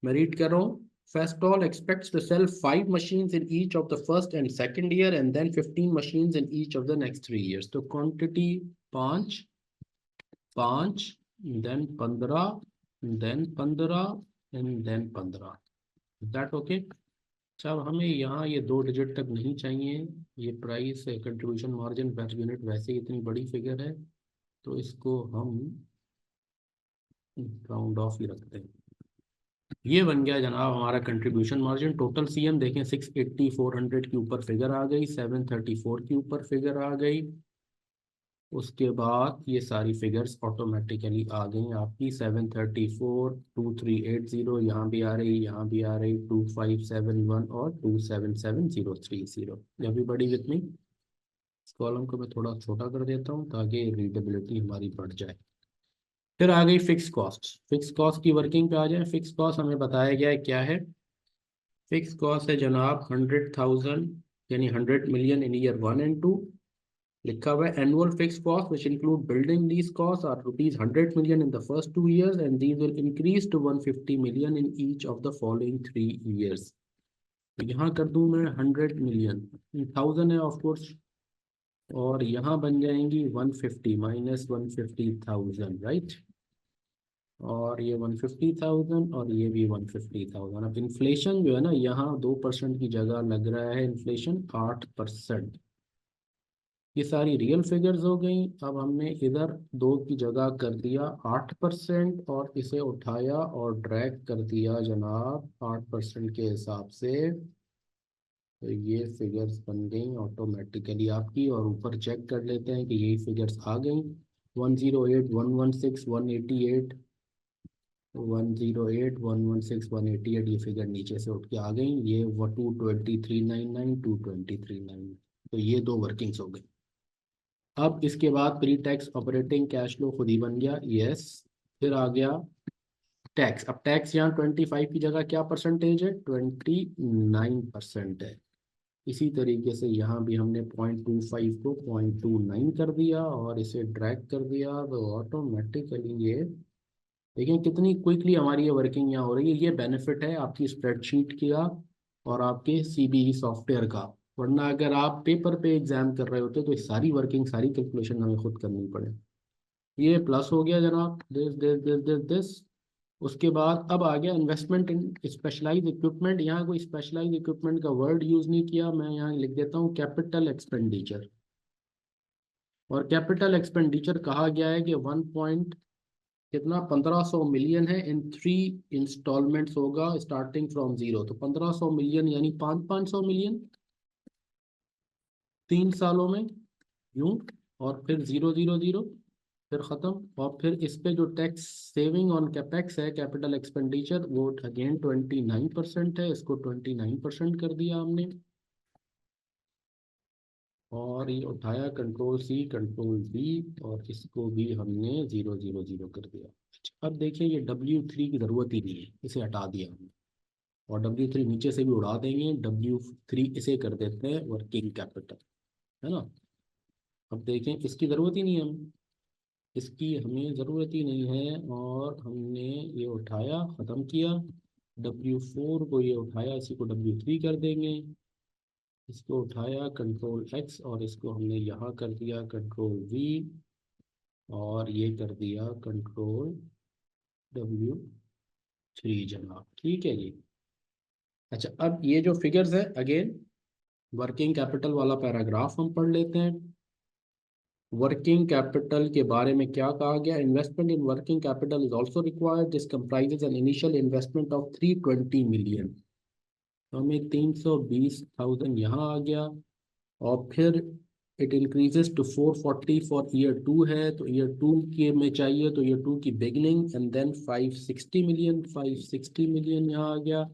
मैं रीड कर रहा हूँ। Festool expects to sell 5 machines in each of the first and second year, and then 15 machines in each of the next 3 years। तो quantity 5, 5, then 15, then 15 and then 15। That okay. अच्छा, अब हमें यहाँ ये 2 डिजिट तक नहीं चाहिए। ये price contribution margin per unit वैसे ही इतनी बड़ी फिगर है, तो इसको हम राउंड ऑफ ही रखते हैं। ये बन गया जनाब हमारा कंट्रीब्यूशन मार्जिन। टोटल सीएम देखें 680, 400 के ऊपर फिगर आ गई, 734 के ऊपर फिगर आ गई। उसके बाद ये सारी फिगर्स ऑटोमेटिकली आ गई आपकी। 734, 2380 यहाँ भी आ रही, यहाँ भी आ रही, 2571 और 277030। Everybody with me. इस कॉलम को मैं थोड़ा छोटा कर देता हूँ ताकि रीडेबिलिटी हमारी बढ़ जाए। फिर आ गई फिक्स कॉस्ट। फिक्स कॉस्ट की वर्किंग पे आ जाए। फिक्स कॉस्ट हमें बताया गया है क्या है। फिक्स कॉस्ट है जनाब 100,000 यानी 100 million इन ईयर 1 and 2। लिखा हुआ है annual fix cost which include building lease cost are ₹100 million in the first 2 years and these will increase to 150 million in each of the following 3 years। तो यहाँ कर दूं मैं 100 million, 1000 है of course, और यहाँ बन जाएंगी 150 माइनस 150,000, राइट। और ये 150,000 और ये भी 150,000। अब इन्फ्लेशन जो है ना, यहाँ 2% की जगह लग रहा है इन्फ्लेशन 8%। ये सारी रियल फिगर्स हो गई। अब हमने इधर 2 की जगह कर दिया 8% और इसे उठाया और ड्रैग कर दिया जनाब 8% के हिसाब से। तो ये फिगर्स बन गई ऑटोमेटिकली आपकी। और ऊपर चेक कर लेते हैं कि यही फिगर्स आ गई। 108, 116, 188, 108, 116, 188, ये फिगर नीचे से उठ के आ गई। ये 22399, 22399। तो ये 2 वर्किंग्स हो गई। अब इसके बाद pre tax operating cash flow खुद ही बन गया, यस। फिर आ गया टैक्स। अब टैक्स यहाँ 25 की जगह क्या परसेंटेज है, 29% है। इसी तरीके से यहाँ भी हमने 0.25 को 0.29 कर दिया और इसे ड्रैग कर दिया, तो ऑटोमेटिकली ये देखिए कितनी क्विकली हमारी ये वर्किंग यहाँ हो रही है। ये बेनिफिट है आपकी स्प्रेडशीट का और आपके सीबीई सॉफ्टवेयर का। वरना अगर आप पेपर पे एग्जाम कर रहे होते तो ये सारी वर्किंग, सारी कैलकुलेशन हमें खुद करनी पड़े। ये प्लस हो गया जनाब, this this this this this. उसके बाद अब आ गया इन्वेस्टमेंट इन स्पेशलाइज इक्विपमेंट। यहाँ कोई स्पेशलाइज इक्विपमेंट का वर्ड यूज़ नहीं किया, मैं यहाँ लिख देता हूँ कैपिटल एक्सपेंडिचर। और कैपिटल एक्सपेंडिचर कहा गया है कि 1 पॉइंट कितना 1500 मिलियन है, इन 3 इंस्टॉलमेंट्स होगा स्टार्टिंग फ्रॉम जीरो। तो 1500 मिलियन यानी 500 मिलियन 3 सालों में, यूं। और फिर 000, फिर ख़त्म। और फिर इस पे जो टैक्स सेविंग ऑन कैपेक्स है, कैपिटल एक्सपेंडिचर, वो अगेन 29% है। इसको 29% कर दिया हमने। और ये उठाया कंट्रोल सी कंट्रोल बी और इसको भी हमने 000 कर दिया। अब देखिए ये W3 की ज़रूरत ही नहीं है, इसे हटा दिया हमने। और W3 नीचे से भी उड़ा देंगे, W3 इसे कर देते हैं वर्किंग कैपिटल, है ना। अब देखें इसकी ज़रूरत ही नहीं है हमें, इसकी हमें ज़रूरत ही नहीं है। और हमने ये उठाया, ख़त्म किया। W4 को ये उठाया, इसी को W3 कर देंगे। इसको उठाया कंट्रोल एक्स और इसको हमने यहाँ कर दिया कंट्रोल वी और ये कर दिया कंट्रोल W3 जनाब, ठीक है जी। अच्छा, अब ये जो फिगर्स है अगेन वर्किंग कैपिटल वाला पैराग्राफ हम पढ़ लेते हैं। वर्किंग कैपिटल के बारे में क्या कहा गया, investment in working capital is also required, this comprises an initial investment of 320 million. तो हमें 320,000 यहाँ आ गया। और फिर it increases to 440 for year 2 है, तो ईयर 2 के में चाहिए, तो ईयर 2 की beginning and then 560 million, 560 million यहाँ आ गया।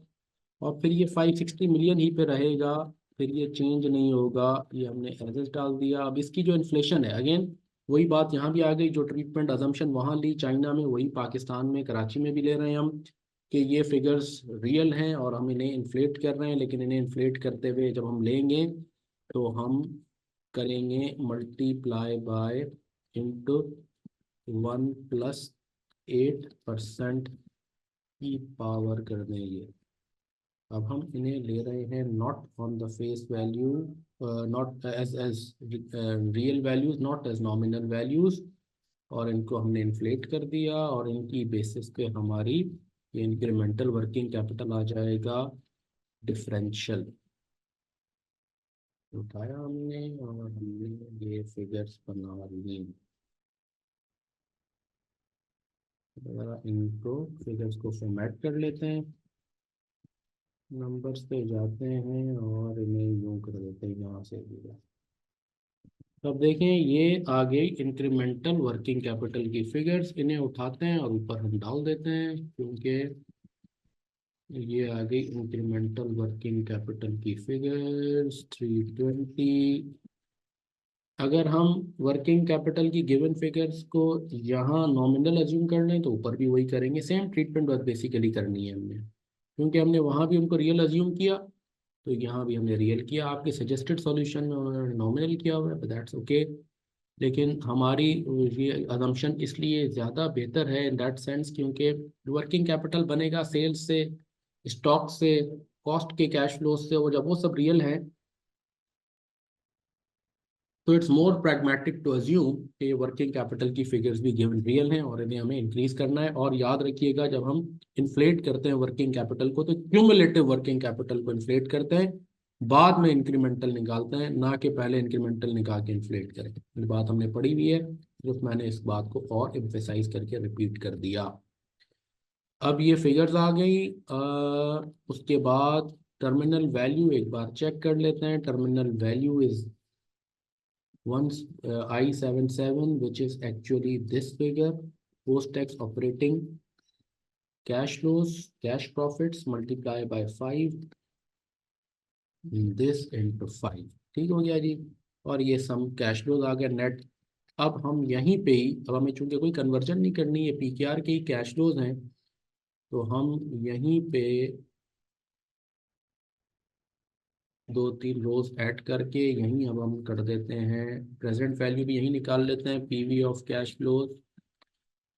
और फिर ये 560 मिलियन ही पे रहेगा, फिर ये चेंज नहीं होगा। ये हमने एज डाल दिया। अब इसकी जो इन्फ्लेशन है अगेन वही बात यहाँ भी आ गई, जो ट्रीटमेंट अजम्पशन वहाँ ली चाइना में, वही पाकिस्तान में कराची में भी ले रहे हैं हम, कि ये फिगर्स रियल हैं और हम इन्हें इन्फ्लेट कर रहे हैं। लेकिन इन्हें इन्फ्लेट करते हुए जब हम लेंगे तो हम करेंगे मल्टीप्लाई बाय इंटू 1+8% की पावर कर देंगे। अब हम इन्हें ले रहे हैं not on the face value, not as real values, not as nominal values. और इनको हमने इन्फ्लेट कर दिया और इनकी बेसिस पे हमारी ये इंक्रीमेंटल वर्किंग कैपिटल आ जाएगा डिफरेंशियल। उठाया हमने और हमने ये फिगर्स बना ली। ज़रा इनको फिगर्स को फॉर्मेट कर लेते हैं, नंबर्स पे जाते हैं और इन्हें यूँ कर देते हैं यहाँ से भी। तो अब देखें ये आ गई इंक्रीमेंटल वर्किंग कैपिटल की फिगर्स, इन्हें उठाते हैं और ऊपर हम डाल देते हैं क्योंकि ये आ गई इंक्रीमेंटल वर्किंग कैपिटल की फिगर्स 320। अगर हम वर्किंग कैपिटल की गिवन फिगर्स को यहाँ नॉमिनल अज्यूम कर लें तो ऊपर भी वही करेंगे, सेम ट्रीटमेंट बस बेसिकली करनी है हमने, क्योंकि हमने वहाँ भी उनको रियल अज्यूम किया तो यहाँ भी हमने रियल किया। आपके सजेस्टेड सॉल्यूशन में उन्होंने नॉमिनल किया हुआ है, बट दैट्स ओके। लेकिन हमारी ये अजम्पशन इसलिए ज़्यादा बेहतर है इन दैट सेंस क्योंकि वर्किंग कैपिटल बनेगा सेल्स से, स्टॉक से, कॉस्ट के कैश फ्लो से, और जब वो सब रियल हैं तो it's more pragmatic to assume कि वर्किंग कैपिटल की फिगर्स भी गिवन रियल हैं और इन्हें हमें इंक्रीज करना है। और याद रखिएगा जब हम इन्फ्लेट करते हैं वर्किंग कैपिटल को तो क्यूमुलेटिव वर्किंग कैपिटल को इन्फ्लेट करते हैं, बाद में इंक्रीमेंटल निकालते हैं, ना कि पहले इंक्रीमेंटल निकाल के इन्फ्लेट करें। ये बात हमने पढ़ी हुई है, सिर्फ मैंने इस बात को और एम्फेसाइज करके रिपीट कर दिया। अब ये फिगर्स आ गई। उसके बाद टर्मिनल वैल्यू एक बार चेक कर लेते हैं। Terminal value is 1,I77, which is actually this figure, post-tax operating cash flows, cash profits multiply by 5, this into 5। ठीक हो गया जी। और ये सम कैश फ्लोज आ गया नेट। अब हम यहीं पे ही, अब हमें चूंकि कोई कन्वर्जन नहीं करनी है, पीकेआर के ही कैश फ्लोज हैं, तो हम यहीं पे दो तीन रोज ऐड करके यहीं अब हम कर देते हैं प्रेजेंट वैल्यू भी यहीं निकाल लेते हैं, PV of cash flows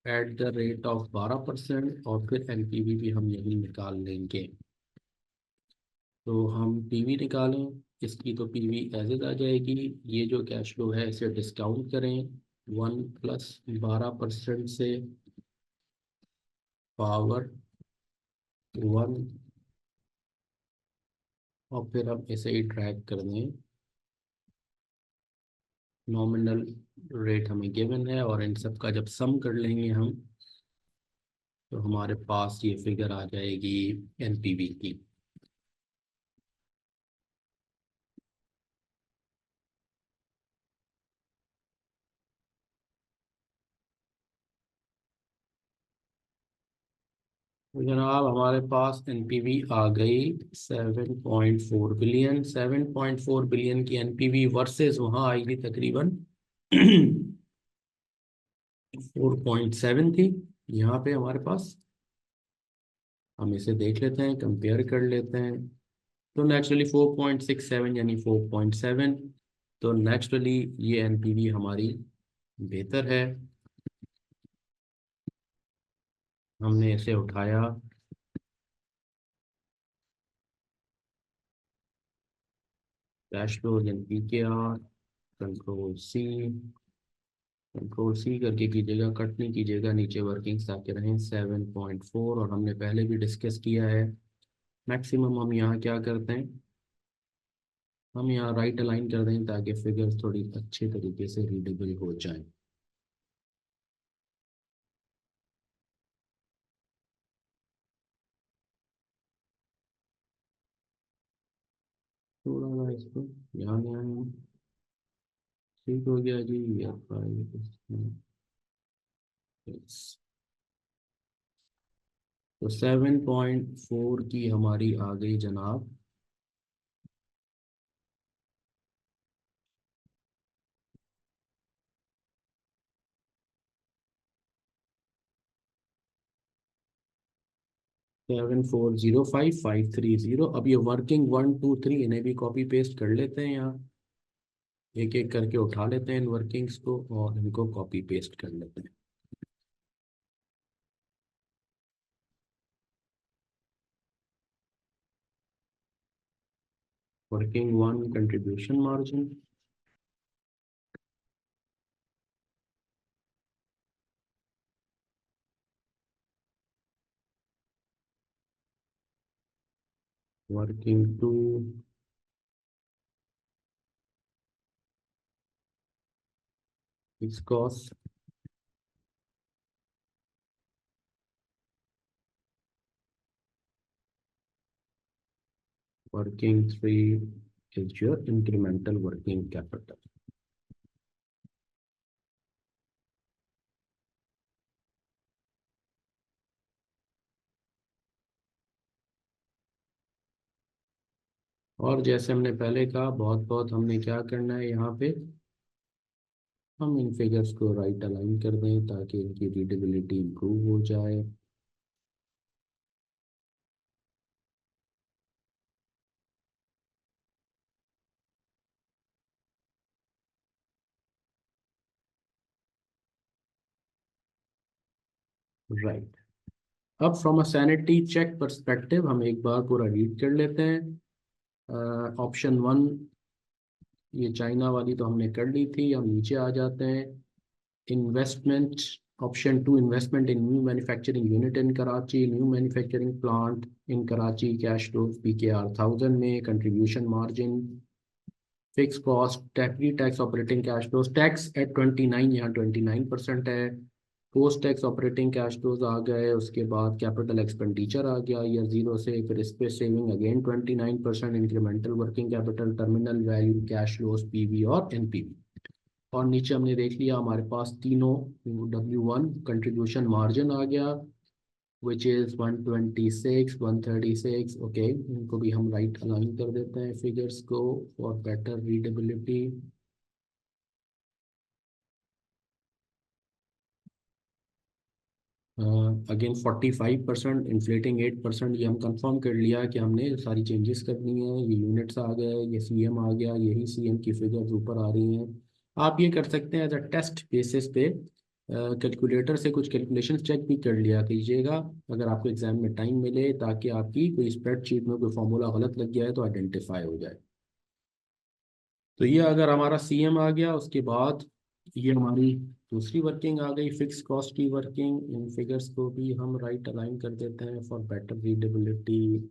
at the rate of 12%, और फिर एनपीवी भी हम यही निकाल लेंगे। तो हम पीवी निकालें, इसकी तो पीवी एज इज आ जाएगी। ये जो कैश फ्लो है इसे डिस्काउंट करें 1 + 12% से पावर 1, और फिर हम इसे ही ट्रैक कर दें। नॉमिनल रेट हमें गिवन है और इन सब का जब सम कर लेंगे हम तो हमारे पास ये फिगर आ जाएगी एनपीवी की। तो जनाब हमारे पास एनपीवी आ गई 7.4 बिलियन। 7.4 बिलियन की एनपीवी वर्सेस वहाँ आई थी तकरीबन 4.7 थी। यहाँ पे हमारे पास, हम इसे देख लेते हैं, कंपेयर कर लेते हैं। तो नेचुरली 4.67 यानी 4.7, तो नेचुरली ये एनपीवी हमारी बेहतर है। हमने इसे उठाया, कैश फ्लो एनपी के आर, कंट्रोल सी करके कीजिएगा, कट नहीं कीजिएगा नीचे वर्किंग्स आके रहें। 7.4, और हमने पहले भी डिस्कस किया है मैक्सिमम हम यहाँ क्या करते हैं, हम यहाँ राइट अलाइन कर दें ताकि फिगर्स थोड़ी अच्छे तरीके से रीडेबल हो जाए। थोड़ा ना इसको यहाँ ले आए हम। ठीक हो गया जी। तो 7.4 की हमारी आ गई जनाब 7405530। अब ये वर्किंग 1 2 3 इन्हें भी कॉपी पेस्ट कर लेते हैं यहाँ, एक एक करके उठा लेते हैं इन वर्किंग्स को और इनको कॉपी पेस्ट कर लेते हैं। Working 1 contribution margin, working to fixed cost, working 3 is your incremental working capital. और जैसे हमने पहले कहा, बहुत बहुत हमने क्या करना है यहाँ पे, हम इन फिगर्स को राइट अलाइन कर दें ताकि इनकी रीडेबिलिटी इंप्रूव हो जाए। राइट, अब from a sanity check perspective हम एक बार पूरा रीड कर लेते हैं। ऑप्शन 1, ये चाइना वाली तो हमने कर ली थी, हम नीचे आ जाते हैं। Investment, option 2, investment in new manufacturing unit in Karachi, new manufacturing plant in Karachi, cash flows PKR 1000 में, contribution margin, fix cost, tax, tax operating cash flows, tax at 29, यहाँ 29% है। Post tax operating cash flows आ गए, उसके बाद capital expenditure आ गया year 0 से, फिर इस पे saving again 29%, incremental working capital, terminal value, cash flows, PV और NPV। और नीचे हमने देख लिया हमारे पास तीनों, W1 कंट्रीब्यूशन मार्जिन आ गया विच इज़ 126, 136। ओके, इनको भी हम राइट अलाइन कर देते हैं फिगर्स को for better readability. Again 45%, inflating 8%, ये हम कंफर्म कर लिया कि हमने सारी चेंजेस करनी है। ये यूनिट्स आ गए, ये CM आ गया, यही CM की फिगर्स ऊपर आ रही हैं। आप ये कर सकते हैं एज अ टेस्ट बेसिस पे, कैलकुलेटर से कुछ कैलकुलेशन चेक भी कर लिया कीजिएगा अगर आपको एग्जाम में टाइम मिले, ताकि आपकी कोई स्प्रेडशीट में कोई फॉर्मूला गलत लग गया है तो आइडेंटिफाई हो जाए। तो ये अगर हमारा CM आ गया, उसके बाद ये हमारी दूसरी वर्किंग आ गई, फिक्स कॉस्ट की वर्किंग। इन फिगर्स को भी हम राइट अलाइन कर देते हैं फॉर बेटर रीडेबिलिटी।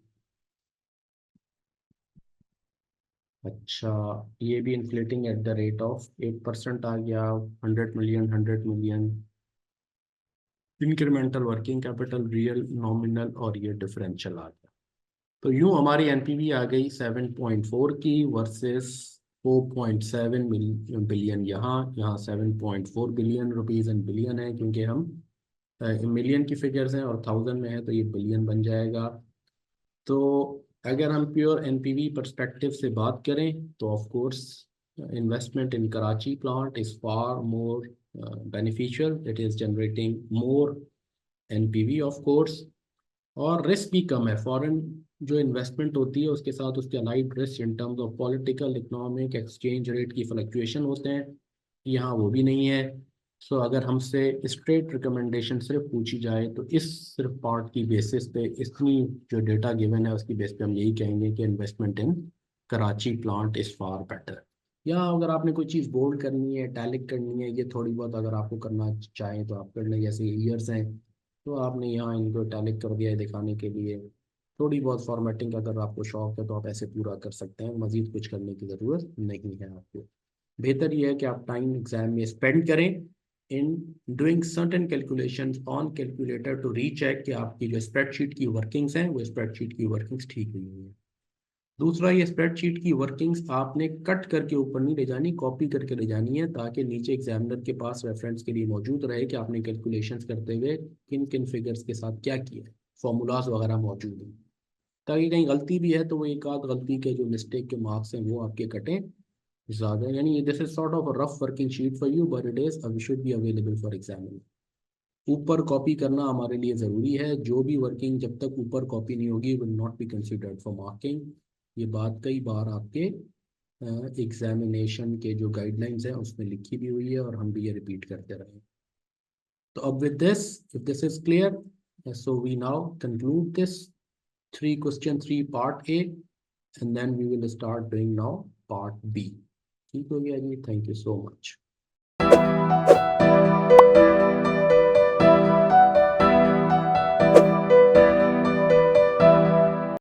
अच्छा, ये भी inflating at the rate of 8% आ गया, 100 million, 100 million. Incremental working capital, real, nominal और ये डिफरेंशियल आ गया। तो यूं हमारी NPV आ गई 7.4 की वर्सेस 4.7 बिलियन। यहाँ यहाँ 7.4 बिलियन रुपीज़ एंड बिलियन है, क्योंकि हम मिलियन की फिगर्स हैं और 1000 में है तो ये बिलियन बन जाएगा। तो अगर हम प्योर NPV परस्पेक्टिव से बात करें तो of course investment in Karachi plant is far more beneficial, it is generating more NPV of course, और रिस्क भी कम है। फॉरेन जो इन्वेस्टमेंट होती है उसके साथ उसके allied risk in terms of political, economic, exchange rate की फ्लक्चुएशन होते हैं, यहाँ वो भी नहीं है। सो अगर हमसे स्ट्रेट रिकमेंडेशन सिर्फ पूछी जाए तो इस सिर्फ पार्ट की बेसिस पे, इतनी जो डेटा गिवन है उसकी बेस पे हम यही कहेंगे कि investment in Karachi plant is far better. या अगर आपने कोई चीज़ बोल्ड करनी है, टैलिक करनी है, ये थोड़ी बहुत अगर आपको करना चाहें तो आप कर लें, जैसे ईयर्स हैं तो आपने यहाँ इनको टैलिक कर दिया है दिखाने के लिए। थोड़ी बहुत फॉर्मेटिंग अगर आपको शौक है तो आप ऐसे पूरा कर सकते हैं, मज़ीद कुछ करने की ज़रूरत नहीं है आपको। बेहतर यह है कि आप टाइम एग्जाम में स्पेंड करें in doing certain calculations on calculator to recheck कि आपकी जो स्प्रेडशीट की वर्किंग्स हैं वो स्प्रेडशीट की वर्किंग्स ठीक हुई हुई हैं। दूसरा, ये स्प्रेडशीट की वर्किंग्स आपने कट करके ऊपर नहीं ले जानी, कॉपी करके ले जानी है, ताकि नीचे एग्जामिनर के पास रेफरेंस के लिए मौजूद रहे कि आपने कैलकुलेशंस करते हुए किन किन फिगर्स के साथ क्या किया है, फॉर्मूलाज वगैरह मौजूद हैं। ताकि कहीं गलती भी है तो वो एक आध गलती के जो मिस्टेक के मार्क्स हैं वो आपके कटें ज़्यादा। यानी this is sort of rough working sheet for you, but it is should be available for examiner. ऊपर कॉपी करना हमारे लिए ज़रूरी है, जो भी वर्किंग जब तक ऊपर कॉपी नहीं होगी will not be considered for marking. ये बात कई बार आपके एग्जामिनेशन के जो गाइडलाइंस हैं उसमें लिखी भी हुई है और हम भी ये रिपीट करते रहे। तो अब with this, if this is clear, so we now conclude this 3 part A, and then we will start doing now part B। ठीक हो गया जी, थैंक यू सो मच।